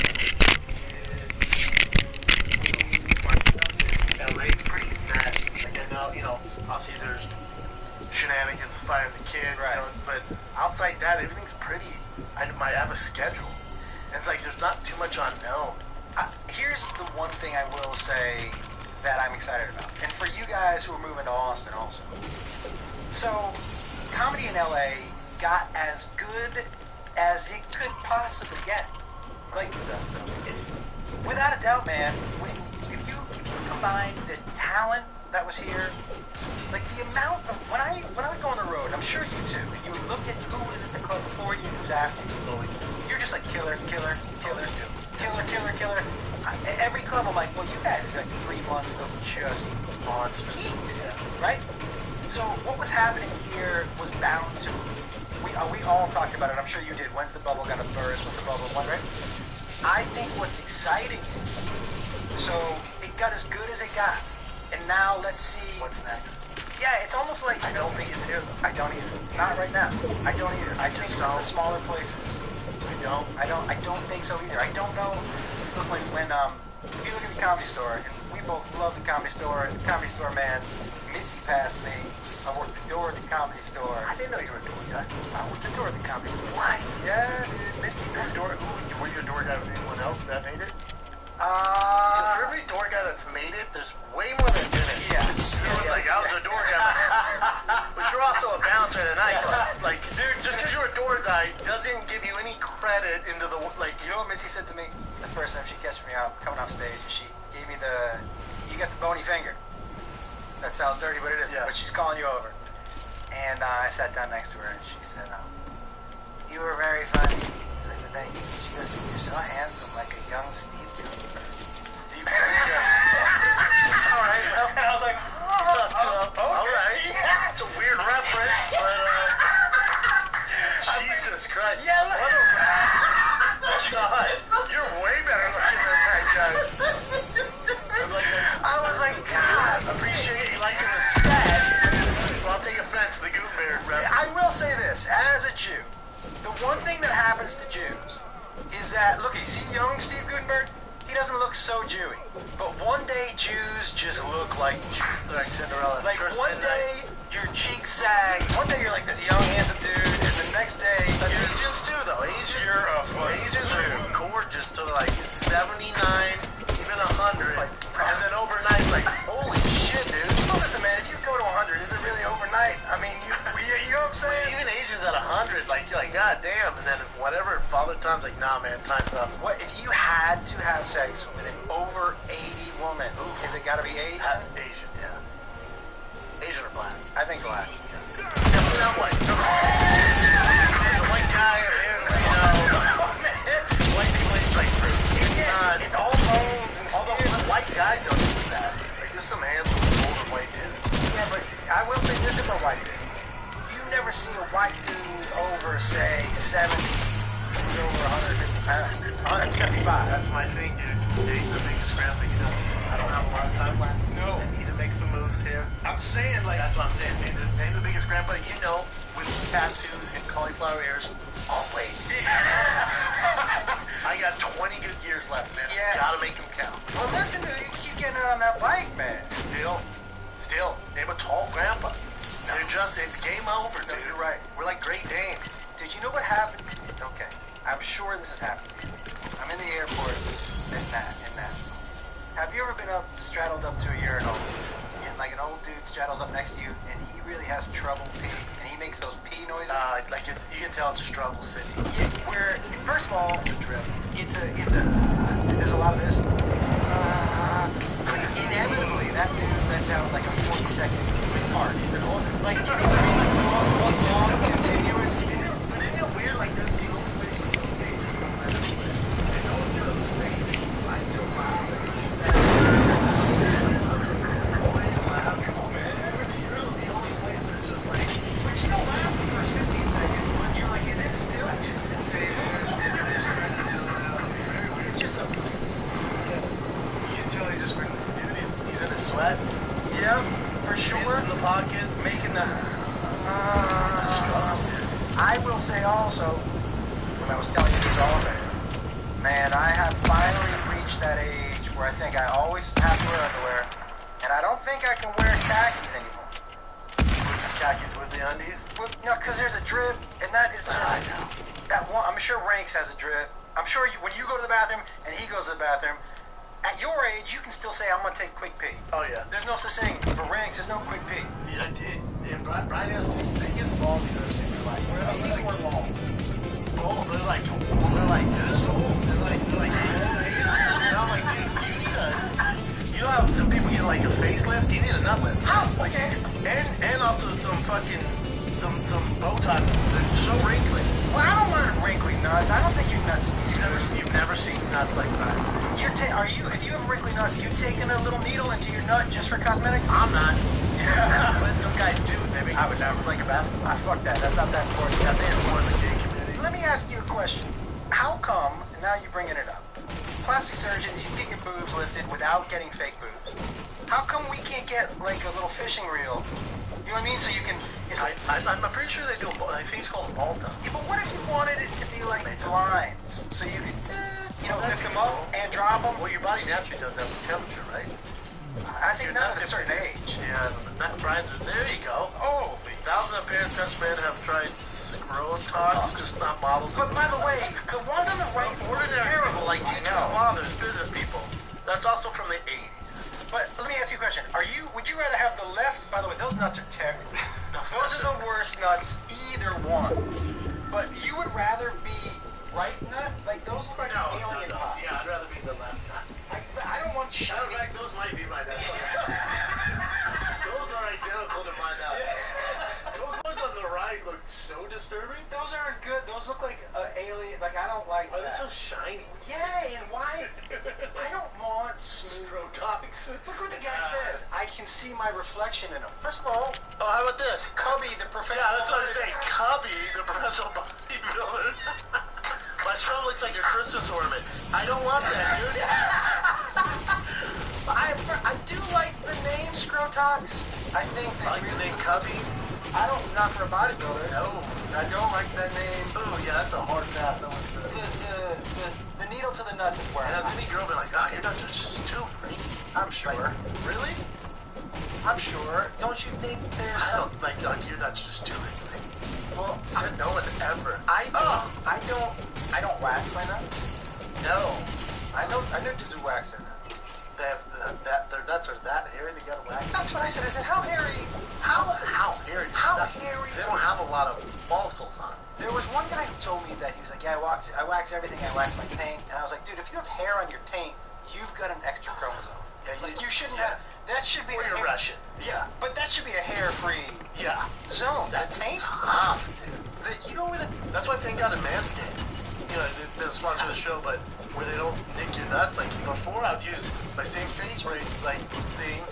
LA's pretty sad. Like, I know, obviously there's shenanigans with firing the kid, Right. But outside that, everything's pretty. I have a schedule. And it's like, there's not too much unknown. Here's the one thing I will say that I'm excited about. And for you guys who are moving to Austin also. So, comedy in LA got as good as it could possibly get. Like, without a doubt, man, if you combine the talent that was here, like the amount of, when I would go on the road, I'm sure you too, and you would look at who was at the club before you and who's after you, you're just like killer. Every club, I'm like, well, you guys have got 3 months of just monster heat, right? So what was happening here was bound to we all talked about it. I'm sure you did. When's the bubble gonna burst? When's the bubble? Right? I think what's exciting is, so it got as good as it got, and now let's see What's next? Yeah, it's almost like I don't think it's here. I don't either. Not right now. I don't either. I think some of the smaller places. I don't think so either. I don't know. Look, when if you look at the Comedy Store, and we both love the Comedy Store. The Comedy Store man, Mitzi passed me. I worked the door at the Comedy Store. I didn't know you were a door guy. I worked the door at the Comedy Store. What? Yeah, dude. Mitzi. Were you a door guy with anyone else that made it? Because for every door guy that's made it, there's way more that didn't. Yeah. Everyone's like, I was a door guy. But you're also a bouncer at a nightclub. Like, dude, just because you're a door guy doesn't give you any credit into the, like, You know what Mitzi said to me the first time she catched me out coming off stage, and she gave me you got the bony finger. That sounds dirty, but it isn't. Yeah. But she's calling you over. And I sat down next to her, and she said, you were very funny. I said, thank you. She goes, you're so handsome, like a young Steve Gutenberg. Steve Gutenberg. All right. Well, and I was like, okay. all right. Yeah. It's a weird reference, but, Jesus Christ. Yeah, look. What a God. You're way better looking than that guy. I was like, God. Appreciate you liking the set. Well, I'll take offense to the Gutenberg reference. I will say this, as a Jew, the one thing that happens to Jews is that, look, you see young Steve Gutenberg? He doesn't look so Jewy. But one day Jews just look like Jews. Like Cinderella. Like one day your cheeks sag. One day you're like this young handsome dude, and the next day Asians too, though. Asians are gorgeous to like 79, even 100, and then overnight, like, holy shit, dude. well, listen, man, if you go to 100, is it really overnight? I mean, you know what I'm saying? Even Asians at 100, like, you're like, God damn, and then whatever, Father Time's like, nah, man, time's up. What if you had to have sex with an over 80 woman? Is it got to be Asian? Asian, yeah. Asian or black? I think black. Definitely not white. There's a white guy, apparently, white people eat like fruit. It's all bones and Although skin. white guys don't eat that. Like, there's some handsome older white dudes. Yeah, but I will say this about white dudes. You never see a white dude over, say, 70, who's over 150 pounds. 175. That's my thing, dude. Dating the biggest grandpa you know. I don't have a lot of time left. No. I need to make some moves here. I'm saying, like, That's what I'm saying. Name the biggest grandpa you know with tattoos and cauliflower ears. I'll wait. I got 20 good years left, man. Yeah. Gotta make them count. well, listen, dude, you keep getting out on that bike, man. Still, name a tall grandpa. They're just, it's game over, dude. No, you're right. We're like Great Danes. Dude, you know what happened? Okay, I'm sure this has happened. I'm in the airport in Nashville. Have you ever been straddled up to a urinal, and like an old dude straddles up next to you, and he really has trouble peeing, and he makes those pee noises? You can tell it's struggle city. Yeah, where, first of all, there's a lot of this. But inevitably, that dude lets out like a 40-second fart. Like, you know what I mean? Like, long, continuous. But isn't it weird, like, the only way you can pay just don't let it play. And no one does the thing. I still laugh. The only place where it's just like, But you don't laugh the first 15 seconds, but you're like, is it still just insane, man. It's just a... You can tell dude, he's in his sweats. Yeah, for sure. Hands in the pocket, Making the... it's a struggle, dude. I will say also, when I was telling you this all man, I have finally reached that age where I think I always have to wear underwear, and I don't think I can wear khakis anymore. Khakis with the undies. Well, no, because there's a drip, and that is just... I know. That one, I'm sure Ranks has a drip. I'm sure when you go to the bathroom and he goes to the bathroom, at your age, you can still say, I'm going to take a quick pee. Oh, yeah. There's no such thing. For Ranks, there's no quick pee. Yeah, and Brian has the biggest balls you've ever seen in your life. These were long. Oh, they're like this old. They're like, and I'm like, dude, you know how some people get like a facelift? You need a nut lift. How? Okay. And also some some Botox that's so wrinkly. Well, I don't want wrinkly nuts. I don't think your nuts would be You've never seen nuts like that. if you have wrinkly nuts, you taking a little needle into your nut just for cosmetics? I'm not. But some guys do. Maybe I would never. like a basketball. Fuck that. That's not that important. I think it's more in the gay community. Let me ask you a question. How come, and now you're bringing it up, plastic surgeons, you get your boobs lifted without getting fake boobs? How come we can't get like a little fishing reel? You know what I mean? So you can. It's like, I'm pretty sure they do. I think it's called Malta. yeah, but what if you wanted it to be like blinds, so you could, lift them up and drop them? Well, your body naturally does that with temperature, right? I think not at a certain age. Yeah, the Brian's. There you go. Oh, Thousands of parents, men have tried scrotox, just not models. but by the way, the ones on the right were Ordinary people like I teachers, know. fathers, business people. That's also from the 80s. But let me ask you a question. Would you rather have the left? By the way, those nuts are terrible. Those are the worst nuts, either ones. But you would rather be right nut? Like those look like alien pops. Yeah, I'd rather be the left. I don't want Matter of fact, those might be my nuts. Those are identical to my nuts. Those ones on the right look so disturbing. Those aren't good. Those look like alien. Like I don't like Why are they that. so shiny? Yay! And why? I don't want smooth. Scrotox. Look what the guy says. I can see my reflection in them. First of all, Oh, how about this? Cubby, the professional. Yeah, that's what I'm saying. Cubby, the professional bodybuilder. My scrum looks like a Christmas ornament. I don't want that, dude. I do like the name Scrotox. I think I like the name Cubby. I don't, not for a bodybuilder. No. I don't like that name. Oh, yeah, that's a hard pass. No one's The, good. the needle to the nuts is where And I'm has any girl been like, oh, your nuts are just too free? I'm sure. Really? I'm sure. Don't you think there's I some... don't like your nuts are just too free. Well, Said no one ever. I don't wax my nuts. No. I know to do wax their nuts. They have their nuts are that hairy, they gotta wax. That's what I said. I said, how hairy? How hairy? How Nuts. hairy? They don't have a lot of follicles on them. There was one guy who told me that he was like, yeah, I wax everything. I wax my taint. And I was like, dude, if you have hair on your taint, you've got an extra chromosome. Yeah, Like, you shouldn't have... That should be Or you're Russian. Yeah, but that should be a hair-free Yeah. zone. That's taint? tough, dude. You don't really... That's why thank God in Manscaped. You know, they've been a sponsor of the show, but where they don't nick your nuts, like, before I would use my same face rate, like, thing.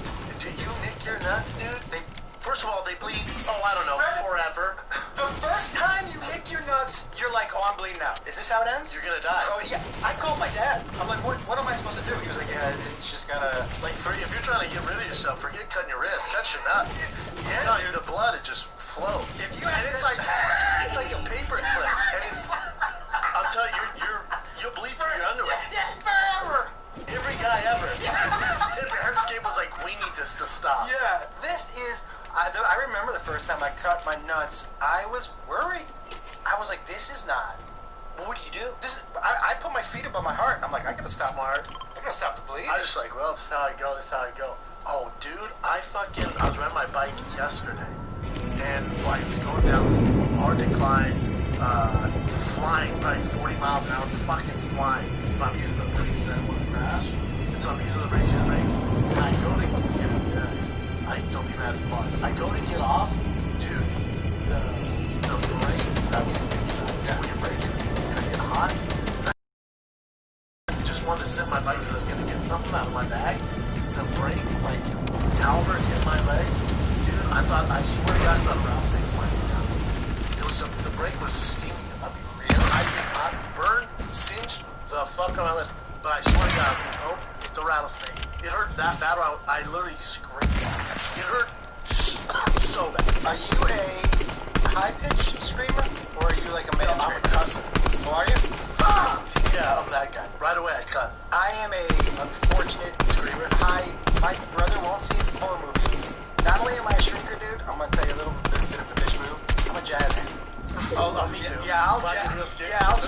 Do you nick your nuts, dude? First of all, they bleed, I don't know, forever. The first time you nick your nuts, you're like, oh, I'm bleeding out. Is this how it ends? You're gonna die. Oh, yeah. I called my dad. I'm like, what am I supposed to do? He was like, yeah, it's just gotta... Like, if you're trying to get rid of yourself, forget cutting your wrist, cut your nut. Yeah, No, the blood, it just flows. If you had it's like a paper clip, and it's, I'm telling you, you'll bleed through your underwear. forever. Every guy ever. Manscaped was like, we need this to stop. Yeah, this is... I remember the first time I cut my nuts, I was worried. I was like, this is not... What do you do? I put my feet above my heart. I'm like, I gotta stop my heart. I gotta stop the bleed. I was just like, well, this is how I go, this is how I go. Oh, dude, I was riding my bike yesterday, and I was going down this hard decline, flying probably 40 miles an hour, fucking flying. But I'm using the brakes that I want to crash, and so I'm using the brakes, and I go to I don't be mad at fun. I go to get off, dude, the brake, when you're braking, and I get hot, I just wanted to sit my bike because I was going to get something out of my bag. The brake, like, caliber hit my leg. Dude, I swear to God, I thought Ralph thing went down. It was, the brake was stinging. I mean, really? I burned, singed the fuck on my list. But I swear to God, oh, it's a rattlesnake. It hurt that bad. I literally screamed. It hurt so bad. Are you a high-pitched screamer, or are you like a male I'm a screamer? cusser. Oh, are you? Yeah, I'm that guy. Right away, I cuss. I am a unfortunate screamer. My brother won't see the horror movie. Not only am I a shrinker, dude, I'm gonna tell you a little bit of a bitch move. I'm a jazz hand. Oh, me too. Yeah, I'll Mine's jazz. real scary. Yeah, I'll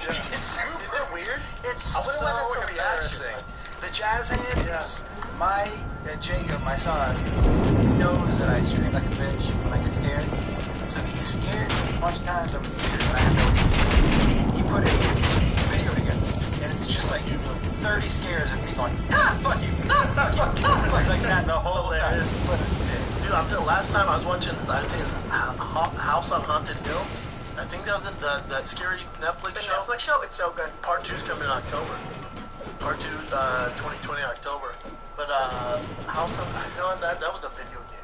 Yeah. It's super weird. It's I wouldn't so let that to a reaction. embarrassing. The jazz hand Yeah. is my Jacob, my son, knows that I scream like a bitch when I get scared. So he's scared me a bunch of times over the years, and I have no. He put a video together, and it's just like 30 scares of me going, fuck you, fuck you, like that the whole time. Dude, last time I was watching, I think it's House on Haunted Hill. I think that was that scary Netflix show. Netflix show, it's so good. Part 2's coming in October. Part 2, 2020 October. But House on, I know that was a video game.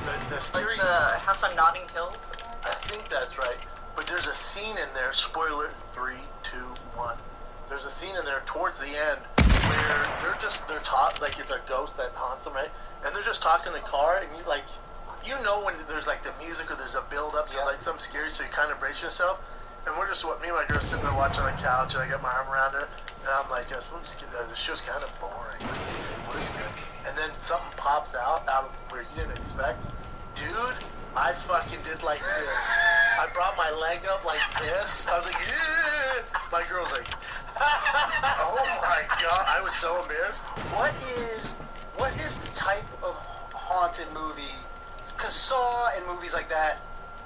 The Like scary. the House on Notting Hill. I think that's right. But there's a scene in there. Spoiler: 3, 2, 1. There's a scene in there towards the end where they're taught like it's a ghost that haunts them, right? And they're just talking in the car, and you like, you know when there's like the music or there's a build up to like something scary, so you kind of brace yourself. And we're just me and my girl sitting there watching on the couch, and I got my arm around her, and I'm like, this show's kind of boring. It was good. And then something pops out of where you didn't expect. Dude, I fucking did like this. I brought my leg up like this. I was like, yeah. My girl was like, oh my god. I was so embarrassed. What is the type of haunted movie? Because Saw and movies like that,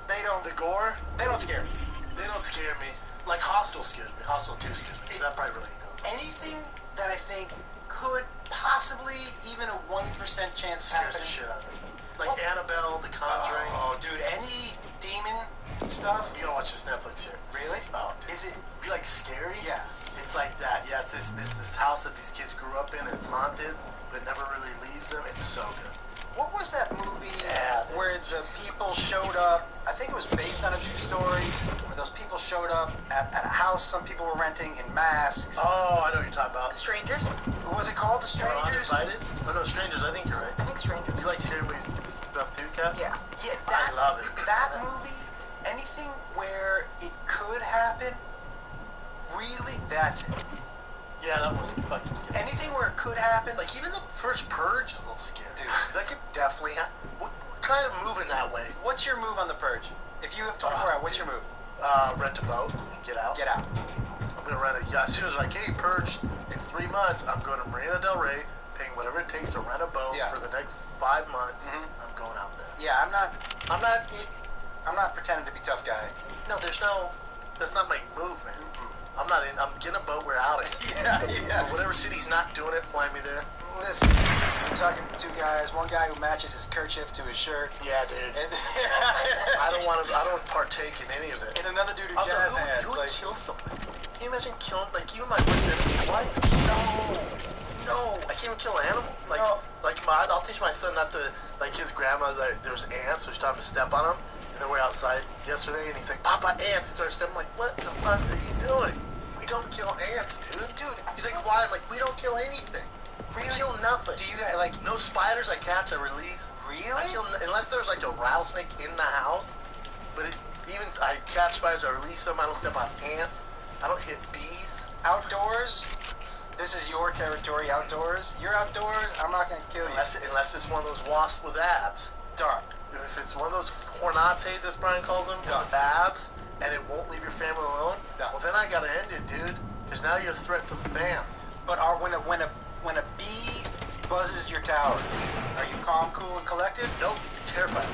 The gore, they don't scare me. they don't scare me. Like Hostel scares me. Hostel 2 scares me. So that probably really goes. Anything that I think could possibly even a 1% chance Scares happen. the shit out of me. Like Annabelle, The Conjuring. Oh, dude, any demon stuff? You gotta watch this Netflix series. Really? Oh, dude. Is it? If you like scary? Yeah. It's like that. Yeah, it's this house that these kids grew up in. It's haunted, but it never really leaves them. It's so good. What was that movie Yeah. where the people showed up? I think it was based on a true story. Where those people showed up at a house some people were renting in masks. Oh, I know what you're talking about. Strangers? What was it called? The Or Strangers? Uninvited? Oh no, Strangers. I think you're right. I think Strangers. You like scary movies stuff too, Kat? Yeah. Yeah, I love it. That movie, anything where it could happen, really, that's it. Yeah, that was fucking scary. Anything where it could happen, Like even the first Purge is a little scary. Dude. Because that could definitely what kind of moving that way? what's your move on the Purge? If you have 24 hours, what's your move? Rent a boat and get out. Get out. I'm gonna rent as soon as I get purged in 3 months. I'm going to Marina Del Rey, paying whatever it takes to rent a boat Yeah. for the next 5 months. Mhm. I'm going out there. Yeah, I'm not I'm not. pretending to be tough guy. No, there's no. That's not my move, man. I'm not in. I'm getting a boat. We're out of here. Yeah. Whatever city's not doing it, fly me there. Listen, I'm talking to 2 guys. One guy who matches his kerchief to his shirt, Yeah, dude. and, I don't want to. I don't partake in any of it. and another dude who Also, jazz hands. who would Like, kill somebody? Can you imagine killing, like, even my worst enemy's wife? No. I can't even kill animals. Like, No. I'll teach my son not to, like, his grandma, like, there was ants, so she taught him to step on them. And then we're outside yesterday, and he's like, Papa, ants. He started stepping. I'm like, what the fuck are you doing? We don't kill ants, dude. He's like, why? I'm like, we don't kill anything. We kill nothing. do you guys, like, No spiders I catch, I release. really? I kill, unless there's like a rattlesnake in the house. But even I catch spiders, I release them. I don't step on ants. I don't hit bees. Outdoors, this is your territory. Outdoors, you're outdoors. I'm not gonna kill you. Unless it's one of those wasps with abs. Dark. If it's one of those hornates, as Brian calls them, Yeah. with abs, and it won't leave your family alone, Yeah. well then I gotta end it, dude. Because now you're a threat to the fam. But when a bee buzzes your tower, are you calm, cool, and collected? Nope, terrified.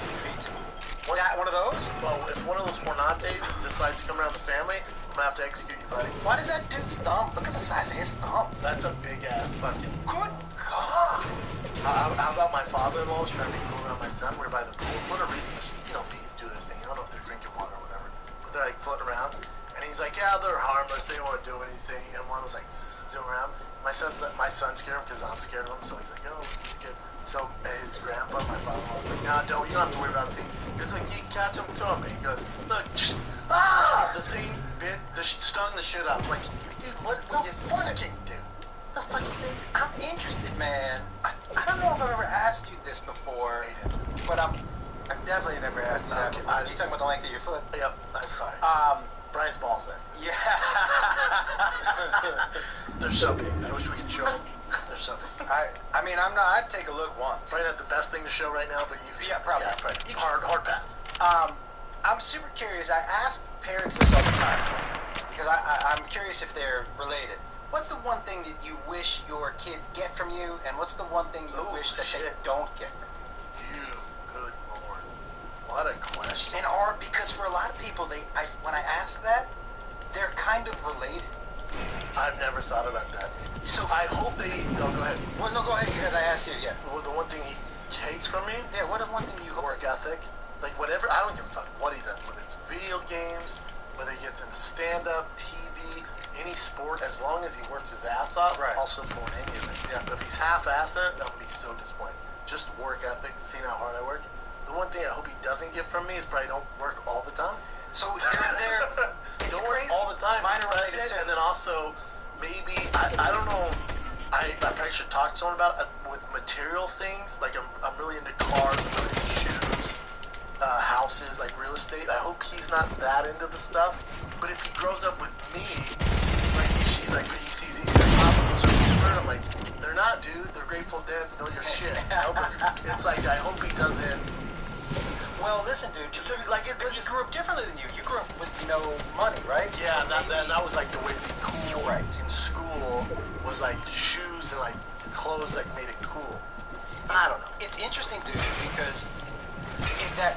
That one of those? Well, if one of those hornates decides to come around the family, I'm gonna have to execute you, buddy. Why does that dude's thumb? Look at the size of his thumb. That's a big ass fucking. Good God. How about my father-in-law was trying to be cool around my son? We're by the pool. For whatever reason, bees do their thing. I don't know if they're drinking water or whatever, but they're like floating around. And he's like, yeah, they're harmless. They won't do anything. And one was like zoom around. My son scared him because I'm scared of him. So he's like, oh, he's scared. So his grandpa, my father-in-law, was like, no, you don't have to worry about the thing. It's like, you catch him, throw him. And he goes, look, the thing stung the shit out. I'm like, dude, what were you thinking, dude? The fuck you think? I'm interested, man. I don't know if I've ever asked you this before, but I've definitely never asked you that. Okay. Are you talking about the length of your foot? Yep, I'm sorry. Brian's balls, man. Yeah. They're so big. I wish we could show them. They're so big. I mean, I'd take a look once. Brian has the best thing to show right now, but you. Yeah, probably. Yeah, probably. Hard pass. I'm super curious. I ask parents this all the time because I'm curious if they're related. What's the one thing that you wish your kids get from you, and what's the one thing you wish that they don't get from you? You, good lord. What a question. And because for a lot of people, when I ask that, they're kind of related. I've never thought about that. So I hope they. No, go ahead. Well, no, go ahead because I asked you. Yeah. Well, the one thing he takes from me, Yeah. What one thing you hope? work ethic. Like whatever. I don't give a fuck what he does. Whether it's video games, whether he gets into stand-up, TV, any sport, as long as he works his ass off, Right. I'll support any of it. Yeah. But if he's half-assed it, I'm gonna be so disappointed. Just work ethic, seeing how hard I work. The one thing I hope he doesn't get from me is probably don't work all the time. So they're Don't work all the time. Mine are That's related it. too. And then also, maybe, I don't know, I probably should talk to someone about with material things. Like, I'm really into cars, I'm really into shoes, houses, like real estate. I hope he's not that into the stuff. But if he grows up with me, like, she's like, he sees these Papa, those are cheaper. I'm like, they're not, dude. They're Grateful Dead's, know your shit. You know? But it's like, I hope he doesn't. Well, listen, dude. Like, but you grew up differently than you. You grew up with no money, right? Yeah, that was like the way to be cool. Right. In school was like shoes and like clothes like made it cool. I don't know. It's interesting, dude, because the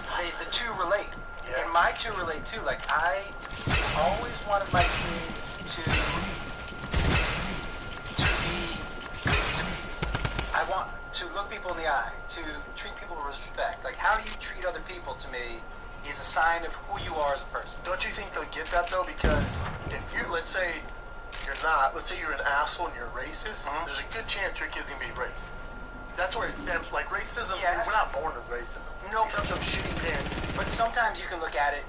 two relate. Yeah. And my two relate too. Like, I always wanted my kids to be good to me. I want to look people in the eye, to treat people with respect. Like, how you treat other people to me is a sign of who you are as a person. Don't you think they'll get that though? Because if you, let's say you're an asshole and you're racist, there's a good chance your kid's gonna be racist. That's where it stems. Like racism, Yes. we're not born with racism. No, it comes from shitty parents. But sometimes you can look at it,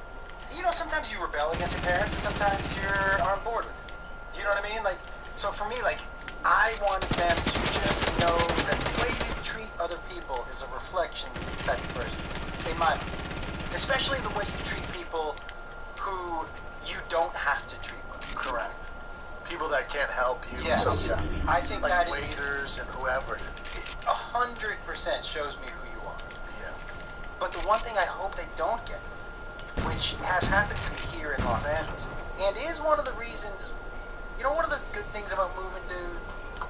you know, sometimes you rebel against your parents and sometimes you're on board with it. Do you know what I mean? Like, so for me, like, I wanted them to just know that the way you treat other people is a reflection of the type of person, in my opinion. Especially the way you treat people who you don't have to treat well. Correct. People that can't help you. Yes. So, yeah. I think like that waiters and whoever it is. 100% shows me who you are. Yes. But the one thing I hope they don't get, which has happened to me here in Los Angeles, and is one of the reasons, you know, one of the good things about moving, dude,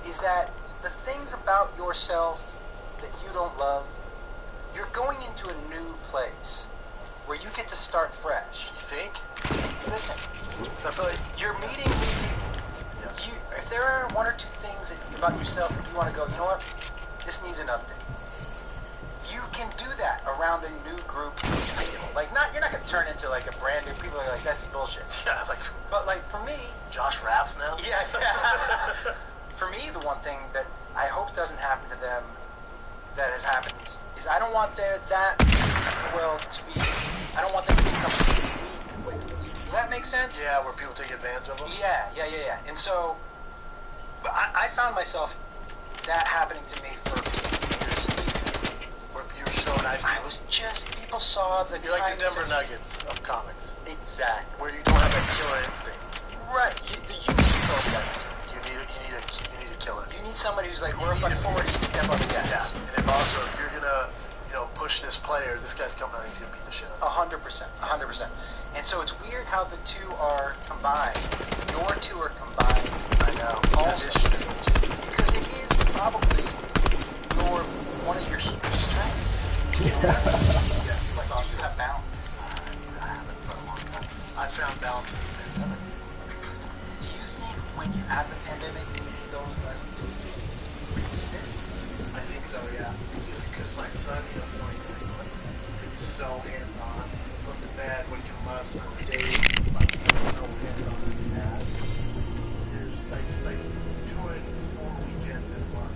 is that the things about yourself that you don't love, you're going into a new place where you get to start fresh. You think? Listen, I feel like you're meeting new people. yes. If there are one or two things about yourself that you want to go, you know what, this needs an update. You can do that around a new group of people. Like, you're not gonna turn into like a brand new people. Are like, that's bullshit. Yeah, like But like for me, Josh Raps now. yeah. For me, the one thing that I hope doesn't happen to them that has happened is I don't want I don't want them to become weak with it. Does that make sense? Yeah, where people take advantage of them. Yeah. And so, but I found myself that happening to me for years. Where you were so nice. I was people saw the You're like the kindness Denver and- Nuggets of comics, Exactly. where you don't have that killer instinct. Right. The youth that. You need a killer. If you need somebody who's like, we're up by 40, step on the Yeah, gas. and if also if you're gonna, push this player, this guy's coming out, he's gonna beat the shit out of 100%. And so it's weird how the two are combined. Your two are combined. I know. That Also, is strange. because it is probably one of your huge strengths. Yeah. Like, you have balance. I haven't for a long time. I found balance in the pandemic. Do you think when you had the pandemic, those lessons would stick? I think so, yeah. Because my son, he's so hands-on. Put to bed, wake him up, spend the day, no hands-on as he has. There's like 2 and 4 weekends in a month.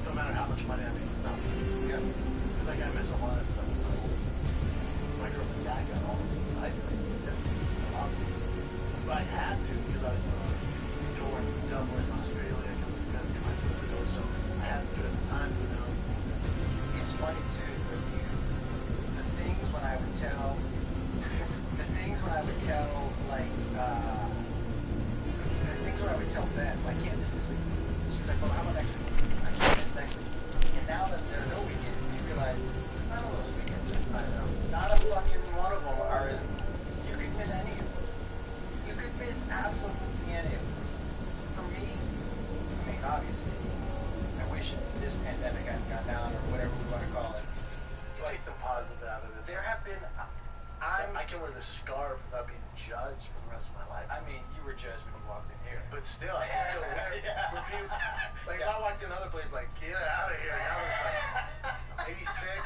No matter how much money I make, it's not. Yeah. Because like I miss a lot of stuff. My girl's like, Dad got all this. I but I had to because I was touring Dublin, Australia, so I had to do it at the time, It's funny too, the things when I would tell, Ben, like, yeah, this week. She was like, well, how about next week? I said, this next week. And now that there are no weekends, you realize, none of those weekends, I know, not a fucking one of them are, you could miss any of them. You could miss absolutely any of them. For me, I mean, obviously, I wish this pandemic hadn't gone down, or whatever we want to call it. You made some positive out of it. There have been, I can wear this scarf without being judged for the rest of my life. I mean, you were judged when you walked in here. But still, I can still wear it. Yeah. For people, like, if I walked in another place, like, get out of here. Now it's like, maybe sick.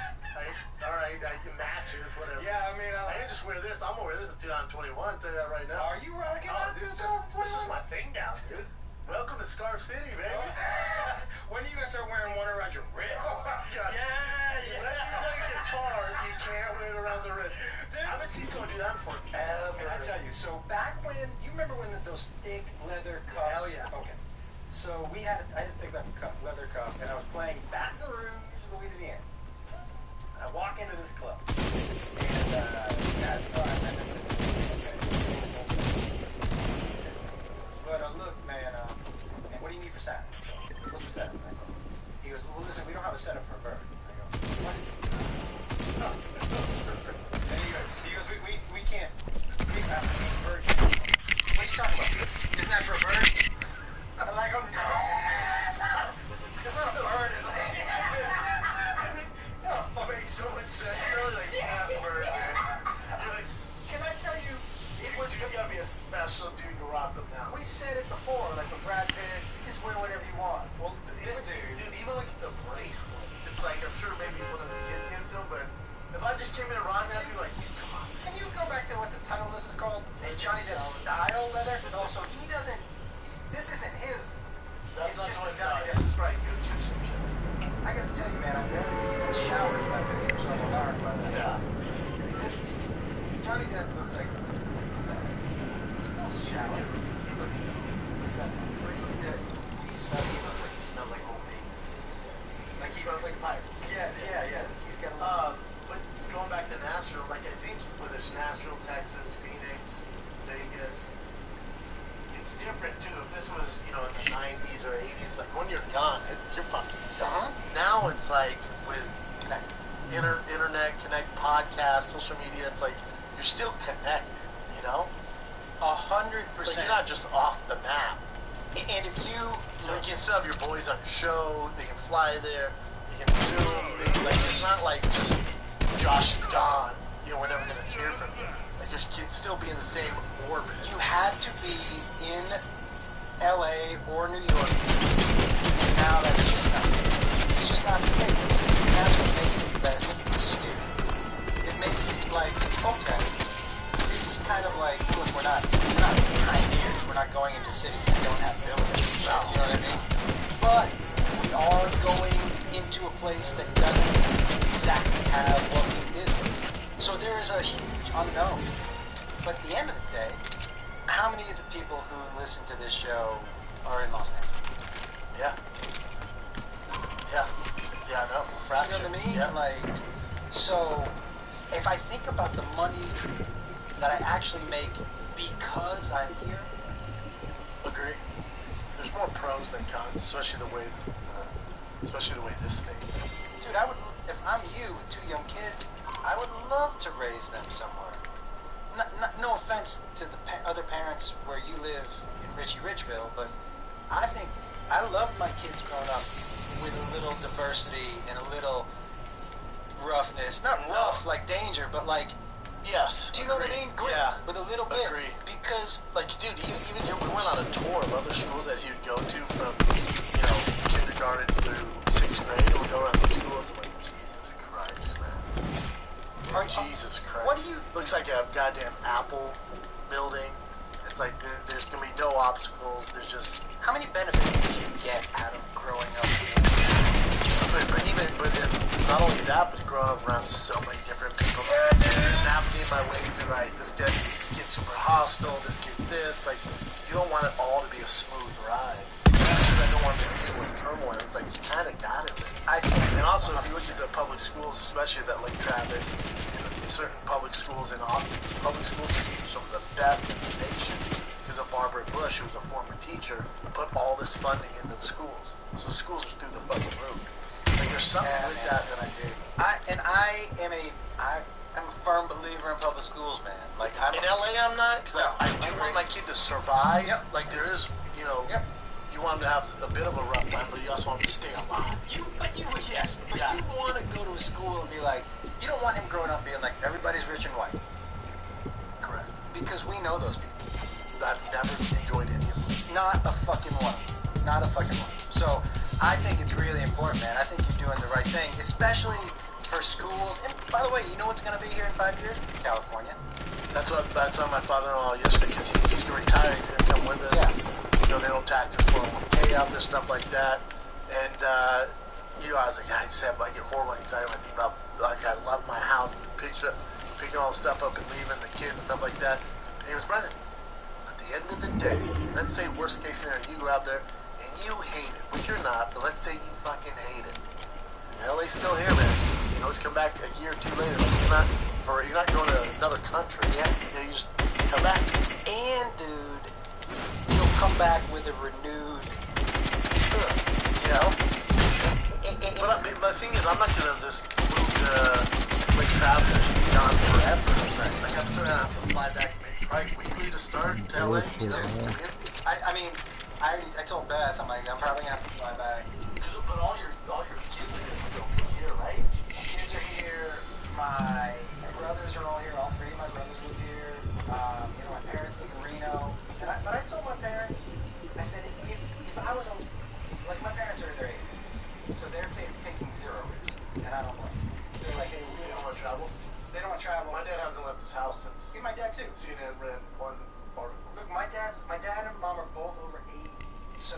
All right, it matches, whatever. Yeah, I mean, I can just wear this. I'm gonna wear this in 2021. Tell you that right now. Are you rocking Oh, out this 2021? is my thing now, dude. Welcome to Scarf City, baby. When are you gonna start wearing one around your wrist? Oh my God. Yeah. Let's the wrist. I haven't seen someone do that forever. And I tell you, so back when, you remember when those thick leather cuffs? Hell yeah. Okay. So I had a thick leather cuff, and I was playing Baton Rouge, Louisiana. I walk into this club, and look, man, what do you need for setup? What's the setup? He goes, well, listen, we don't have a setup for a bird. I go, what? And he goes, we can't. We have a bird. What are you talking about? Isn't that for a bird? I'm like, oh no. It's not a bird. It's like, oh, fuck, makes so much sense. You're like, yeah, bird, man. You're like, can I tell you, it was You gotta be a special dude to rock them now. we said it before, like with Brad Pitt, you just wear whatever you want. Well, this dude, even like the bracelet, it's like, I'm sure maybe when I was a kid gave it to him, but if I just came in and rocked that, I'd be like, dude, come on. Can you go back to what the title of this is called? Johnny Depp style leather? No, so he doesn't, this isn't his. That's It's not just what a Johnny Depp. It's probably Gucci or some shit. I gotta tell you, man, I barely even showered in that picture, so I'm alarmed by that. Yeah. This, Johnny Depp looks like, he's still showered. He looks He looks like he smells like Old Navy. Like he smells like pipe. Yeah. He's got a But going back to Nashville, like I think whether it's Nashville, Texas, Phoenix, Vegas, it's different too. If this was, in the 90s or 80s, like when you're gone, you're fucking gone. Now it's like with internet, connect, podcast, social media, it's like you're still connected, 100%. Like you're not just off the map. And if you, You can still have your boys on your show, they can fly there, they can Zoom, it's not like just Josh is gone, we're never going to hear from you. Like you can still be in the same orbit. you had to be in LA or New York, and now that's just not the case. And that's what makes it the best stew. It makes it like, okay, this is kind of like, look, we're not pioneers, we're not going into cities that don't have buildings, you know what I mean? But we are going into a place that doesn't exactly have what we did. So there is a huge unknown. But at the end of the day, how many of the people who listen to this show are in Los Angeles? Yeah. I know. Fraction. You know what I mean? Yeah. Like, so if I think about the money that I actually make because I'm here, Agree. There's more pros than cons, especially the way this state. dude, if I'm you with 2 young kids, I would love to raise them somewhere. No offense to the other parents where you live in Richie Richville, but I think I love my kids growing up with a little diversity and a little roughness. Not rough like danger, but like, Yes. do you know what I mean? Grit, Yeah. with a little bit. Agree. Because Like, dude, even we went on a tour of other schools that he would go to from, kindergarten through 6th grade. And we'd go around the schools and like, Jesus Christ, man. Jesus Christ. What do you... Looks like a goddamn Apple building. It's like there's gonna be no obstacles. There's just. How many benefits did you get out of growing up? But not only that, but growing up around so many different people. Just navigating my way through like this kid's super hostile. This kid's this. Like you don't want it all to be a smooth ride. Because I don't want to deal with turmoil. It's like you kind of got it. And also, if you look at the public schools, especially that Lake Travis, certain public schools in Austin, the public school system is some of the best in the nation. Because of Barbara Bush, who was a former teacher, put all this funding into the schools. So the schools are through the fucking roof. Like there's something with that I dig. I'm a firm believer in public schools, man. Like In LA, I'm not, because I do want my kid to survive. Yep. Like there is, Yep. you want him to have a bit of a rough time, but you also want him to stay alive. You want to go to a school and be like, you don't want him growing up being like, everybody's rich and white. Correct. Because we know those people. I've never enjoyed any of them. Not a fucking one. Not a fucking one. So I think it's really important, man. I think you're doing the right thing, especially for schools. And by the way, you know what's going to be here in 5 years? California. That's why my father-in-law yesterday, because he's going to retire, he's going to come with us. Yeah. They don't tax his 401k out there, stuff like that. And, I was like, I get horrible anxiety when I think about, like, I love my house. Picture picking all the stuff up and leaving the kids and stuff like that. And he goes, Brendan, at the end of the day, let's say worst case scenario, you go out there and you hate it, which you're not, but let's say you fucking hate it. LA's still here, man. You can always come back a year or two later. Like you're not going to another country. Yeah, you just come back. And dude, you'll come back with a renewed, you know. But the thing is, I'm not gonna just move to like Travis and be gone forever. Right? Like I'm still gonna have to fly back. Right? We need to start to LA. I mean, I told Beth, I'm like, I'm probably gonna have to fly back. But all your kids are gonna still be here, right? My kids are here. My brothers are all here. All three of my brothers live here. You know, my parents live in Reno. But I told my parents, I said, if I was like, my parents are in their 80s, so they're taking zero risk, and I don't want. They're like, hey, we don't want to travel. They don't want to travel. My dad hasn't left his house since. See, my dad too. CNN read one article. Look, my dad and mom are both over 80, so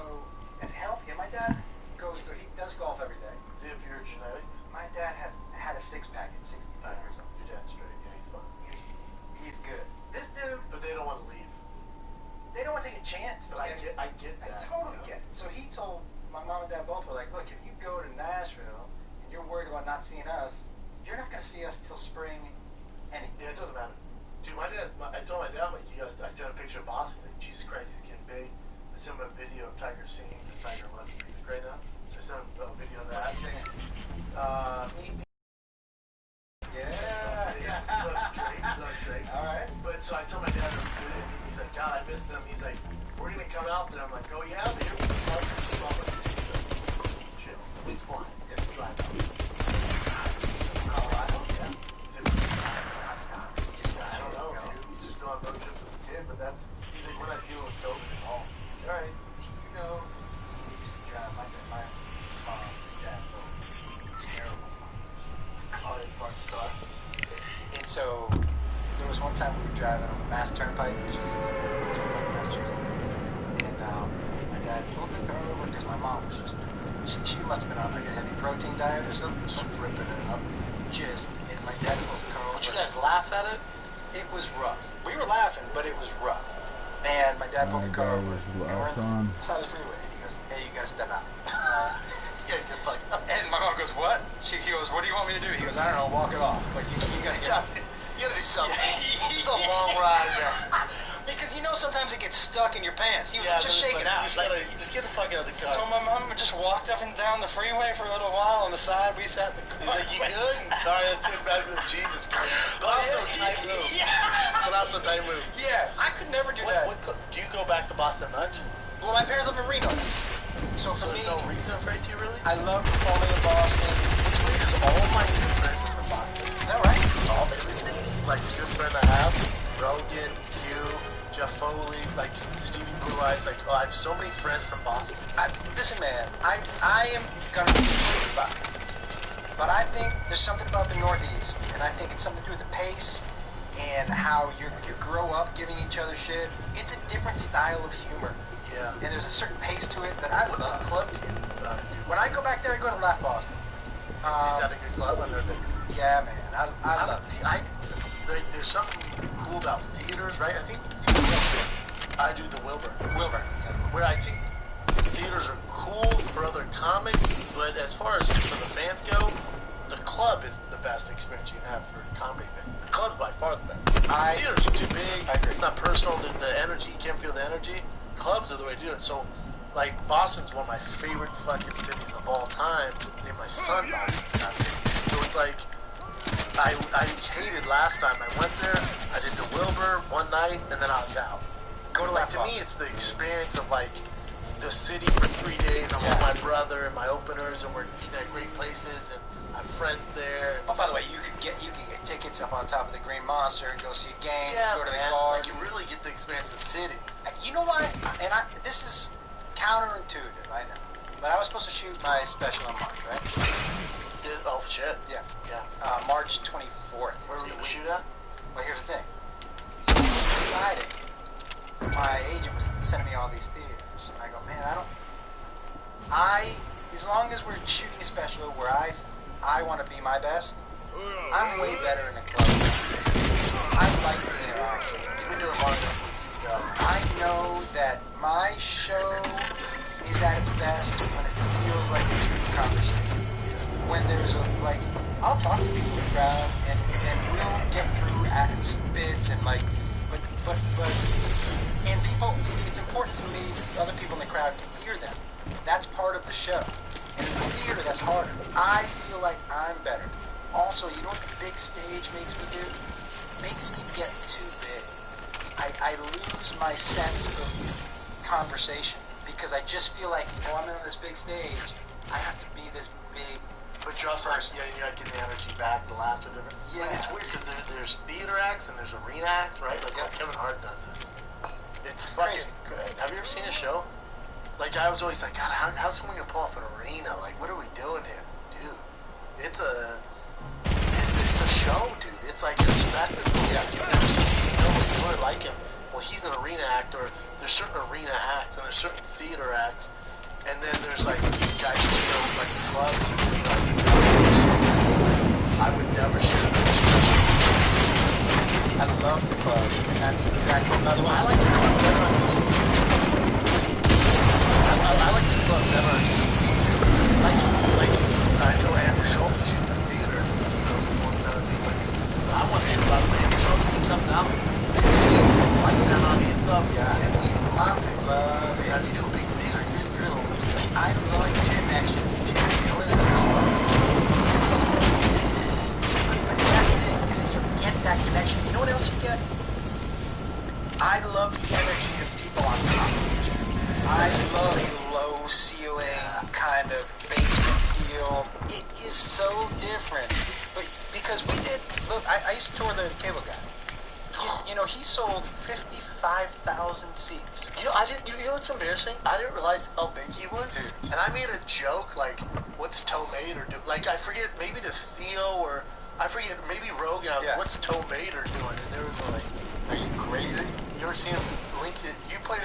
as healthy. And my dad he does golf every day. Do you have your genetics? My dad has had a six-pack at 65 years old. Your dad's straight. Yeah, he's fine. He's good. This dude. But they don't want to leave. They don't want to take a chance. But I get that. I totally get it. So he told my mom and dad both were like, look, if you go to Nashville and you're worried about not seeing us, you're not going to see us till spring. Yeah, it doesn't matter. Dude, I told my dad, like, I sent a picture of Boston. Like, Jesus Christ, he's getting big. I sent him a video of Tiger singing because Tiger loves music right now. So I sent him a video of that. What's he singing? Yeah. Loves Drake. All right. But so I told my dad, he's like, God, I missed him. He's like, we're going to come out there. I'm like, oh, yeah, dude. Chill. He's fine. Yeah, drive out. Colorado? Yeah. I don't know, dude. He's just going on road trips with the kid, but he's like, we're not dealing with COVID at all. All right. You know, he used to drive my mom and dad both terrible farmers. Oh, they parked the car. And so there was one time we were driving on the Mass Turnpike, which is the Turnpike, Massachusetts. And my dad pulled the car over because my mom was she must have been on like a heavy protein diet or something. Some ripping it up. And my dad pulled the car over. Did you guys laugh at it? It was rough. We were laughing, but it was rough. And my dad pulled the car over. And we're on the side of the freeway. And he goes, hey, you gotta step out. Yeah, get fucked up. And my mom goes, what? He goes, what do you want me to do? He goes, I don't know, walk it off. Like, you gotta get it. You gotta do something. It's a long ride, man. Because you know sometimes it gets stuck in your pants. He was just shake it out. Just get the fuck out of the car. So my mom just walked up and down the freeway for a little while. On the side, we sat in the car. He's like, you good? Alright, let's get back to the Jesus Christ. But also tight move. But also tight move. Yeah, I could never do that. Do you go back to Boston much? Well, my parents live in Reno. So for me, there's no reason for it to you, really? I love performing in Boston. Because all my good friends are from Boston. Is that right? All everything. Like, good friend I have, Rogan, you, Jeff Foley, like Stevie Blue Eyes, like, I have so many friends from Boston. Listen, man, I am gonna be about it. But I think there's something about the Northeast, and I think it's something to do with the pace and how you grow up giving each other shit. It's a different style of humor. Yeah. And there's a certain pace to it that I love. Club humor. When I go back there, I go to Laugh Boston. Is that a good club? Yeah, man. I love it. There's something cool about theaters, right? I think I do the Wilbur. Where I think theaters are cool for other comics, but as far as for the fans go, the club is the best experience you can have for a comedy fan. The club's by far the best. Theaters are too big. It's not personal. The energy, you can't feel the energy. Clubs are the way to do it. So, like, Boston's one of my favorite fucking cities of all time. Named my son Boston. So it's like, I hated last time I went there. I did the Wilbur one night, and then I was out. To me, it's the experience of, like, the city for 3 days. I'm with my brother and my openers, and we're eating at great places, and I have friends there. Oh, by the way, you can get tickets up on top of the Green Monster and go see a game. Yeah, go to the man, bar. like, you really get to experience the city. You know what? And this is counterintuitive, I know. But I was supposed to shoot my special in March, right? Oh, shit. Yeah. Yeah. March 24th. Where were you going to shoot at? Well, here's the thing. So I was deciding. My agent was sending me all these theaters. And I go, man, as long as we're shooting a special where I want to be my best, I'm way better in the club. like the interaction. You've been doing long enough. I know that my show is at its best when it feels like a true conversation. When there's I'll talk to people in the crowd and we'll get through bits and but and people, it's important for me that other people in the crowd can hear them. That's part of the show. And in the theater, that's harder. I feel like I'm better. Also, you know what the big stage makes me do? Makes me get too big. I lose my sense of conversation because I just feel like, oh, I'm on this big stage. I have to be this big. But you also you gotta get the energy back. The laughs are different. Yeah. But it's weird because there's theater acts and there's arena acts, right? Like what Kevin Hart does is, it's fucking good. Have you ever seen a show? Like I was always like, God, how's someone gonna pull off an arena? Like, what are we doing here, dude? It's a show, dude. It's like a spectacle. Yeah, you've never seen. You really like him. Well, he's an arena actor. There's certain arena acts and there's certain theater acts, and then there's like guys who go like the clubs. I would never share that. I love the club, and that's exactly another one. I like the club better. I like the club better. Like I know Andrew Schultz is shooting a theater. He knows more than me. I want to hear about Andrew Schultz when he comes out. Like that audience up, yeah, and we love it. Love it. If you do a big theater, you're gonna lose that. I love Tim actually. Tim feeling it. But the best thing is that you get that connection. You know what else you get? I love the energy of people on top of each other. I love a low ceiling kind of basement feel. It is so different. But because we did, look, I used to tour the Cable Guy. You know, he sold 55,000 seats. You know, you know what's embarrassing? I didn't realize how big he was. Dude. And I made a joke like, "What's Tomater do?" Like I forget, maybe to Theo or I forget, maybe Rogan. I was like, "What's Tomater doing?" And there was like, Are you crazy? you ever seen him link it? You played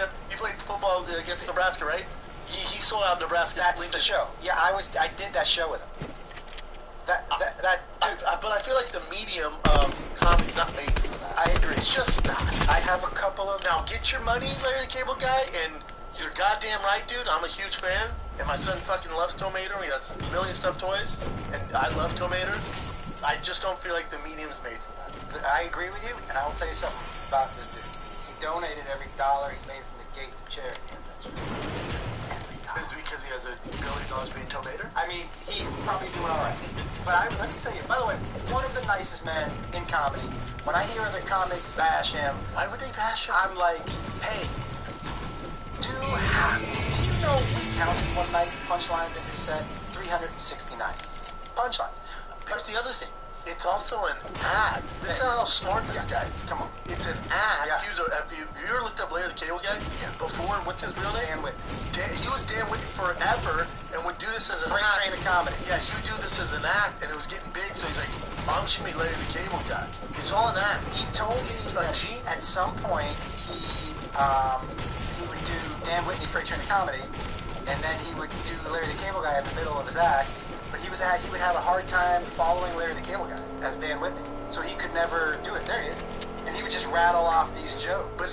football against Nebraska, right? He sold out Nebraska. That's the show. Yeah, I did that show with him. But I feel like the medium of comedy's not made for that. I agree. It's just not. I have a couple of... Now, get your money, Larry the Cable Guy, and you're goddamn right, dude. I'm a huge fan, and my son fucking loves Tomater. He has a million stuffed toys, and I love Tomater. I just don't feel like the medium's made for that. I agree with you, and I will tell you something about this dude. He donated every dollar he made from the gate to charity. Is it because he has $1 billion being Tomater? I mean, he's probably doing all right. But let me tell you, by the way, one of the nicest men in comedy. When I hear other comics bash him, Why would they bash him? I'm like, hey, do you know we counted one night punchlines in his set? 369 punchlines. Here's the other thing. It's also an ad. This is how smart this guy is. Come on. It's an ad. Yeah. Have you ever looked up Larry the Cable Guy? Yeah. Before, what's his real name? Dan Whitney. He was Dan Whitney forever and would do this as an Freight act. train of comedy. Yeah, he would do this as an act, and it was getting big, so he's like, why don't you meet Larry the Cable Guy? It's all an act. He told me that at some point he would do Dan Whitney Freight Train of Comedy, and then he would do Larry the Cable Guy in the middle of his act. But he would have a hard time following Larry the Cable Guy as Dan Whitney, so he could never do it. There he is, and he would just rattle off these jokes. But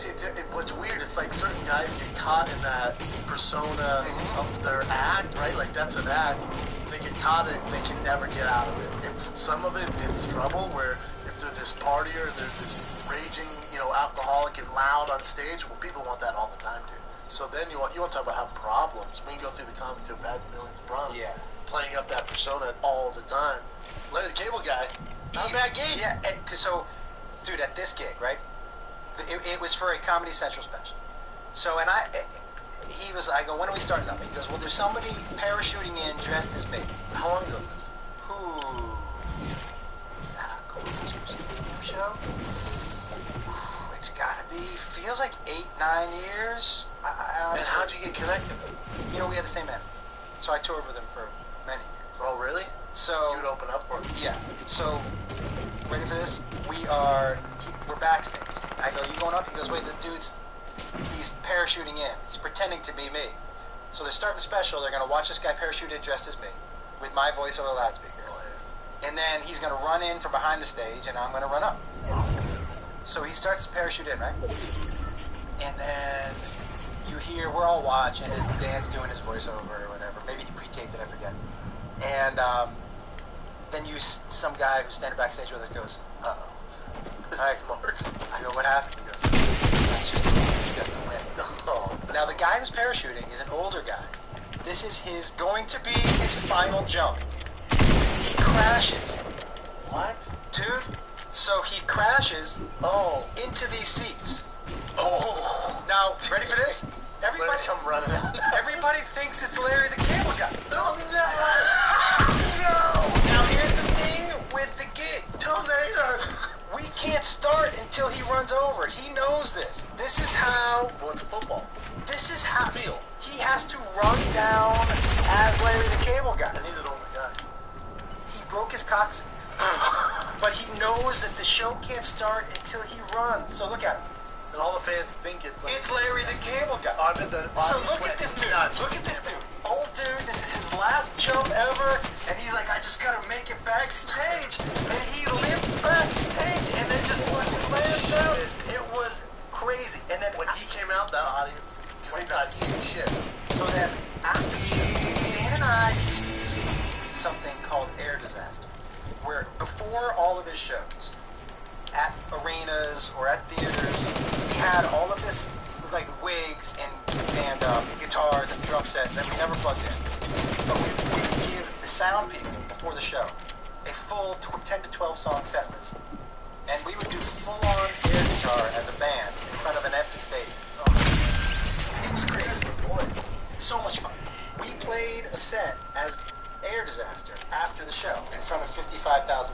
what's weird, it's like certain guys get caught in that persona of their act, right? Like that's an act. They get caught in it and they can never get out of it. And some of it, it's trouble where if they're this partier, they're this raging, alcoholic and loud on stage, well, people want that all the time, dude. So then you want to talk about having problems. When you go through the comedy to bad millions of problems. Yeah. Playing up that persona all the time. Larry the Cable Guy, not a bad gig. Yeah, so, dude, at this gig, right? It was for a Comedy Central special. So, and I go, when are we starting up? He goes, well, there's somebody parachuting in dressed as me. How long ago was this? That a Cold Stadium show? It's gotta be, feels like 8-9 years. And how'd you get connected? We had the same man. So I toured with him for many years. Oh, really? So you'd open up for him? Yeah. So, ready for this? We're backstage. I go, you going up? He goes, wait, he's parachuting in. He's pretending to be me. So they're starting the special. They're going to watch this guy parachute in dressed as me with my voice over the loudspeaker. And then he's going to run in from behind the stage, and I'm going to run up. So he starts to parachute in, right? And then you hear, we're all watching, and Dan's doing his voiceover or whatever. Maybe he pre-taped it, I forget. And then some guy who's standing backstage with us goes, uh-oh. This is Mark. I go, what happened? He goes, it's just a win. Oh, Now the guy who's parachuting is an older guy. This is going to be his final jump. He crashes. what? Dude, so he crashes into these seats. Oh. Now, ready for this? Let it come running out. Everybody thinks it's Larry the Cable Guy. No, no. Now here's the thing with the gig. Tornado. We can't start until he runs over. He knows this. This is how What's football? This is how he has to run down as Larry the Cable Guy. And he's an older guy. He broke his coccyx. But he knows that the show can't start until he runs. So look at him. And all the fans think It's Larry the Cable Guy. I'm in the So look at this dude. Look at this dude. Old dude, this is his last jump ever. And he's like, I just gotta make it backstage. And he limped backstage and then just fucking landed down. It was crazy. And then When he came out, that audience, because they not seeing shit. So then, after the show, Dan and I used to do something called Air Disaster, where before all of his shows, at arenas or at theaters, he had all of this, like wigs and guitars and drum sets that we never plugged in. But we would give the sound people before the show a full 10 to 12 song set list. And we would do full-on air guitar as a band in front of an empty stadium. It was crazy. So much fun. We played a set as Air Disaster after the show in front of 55,000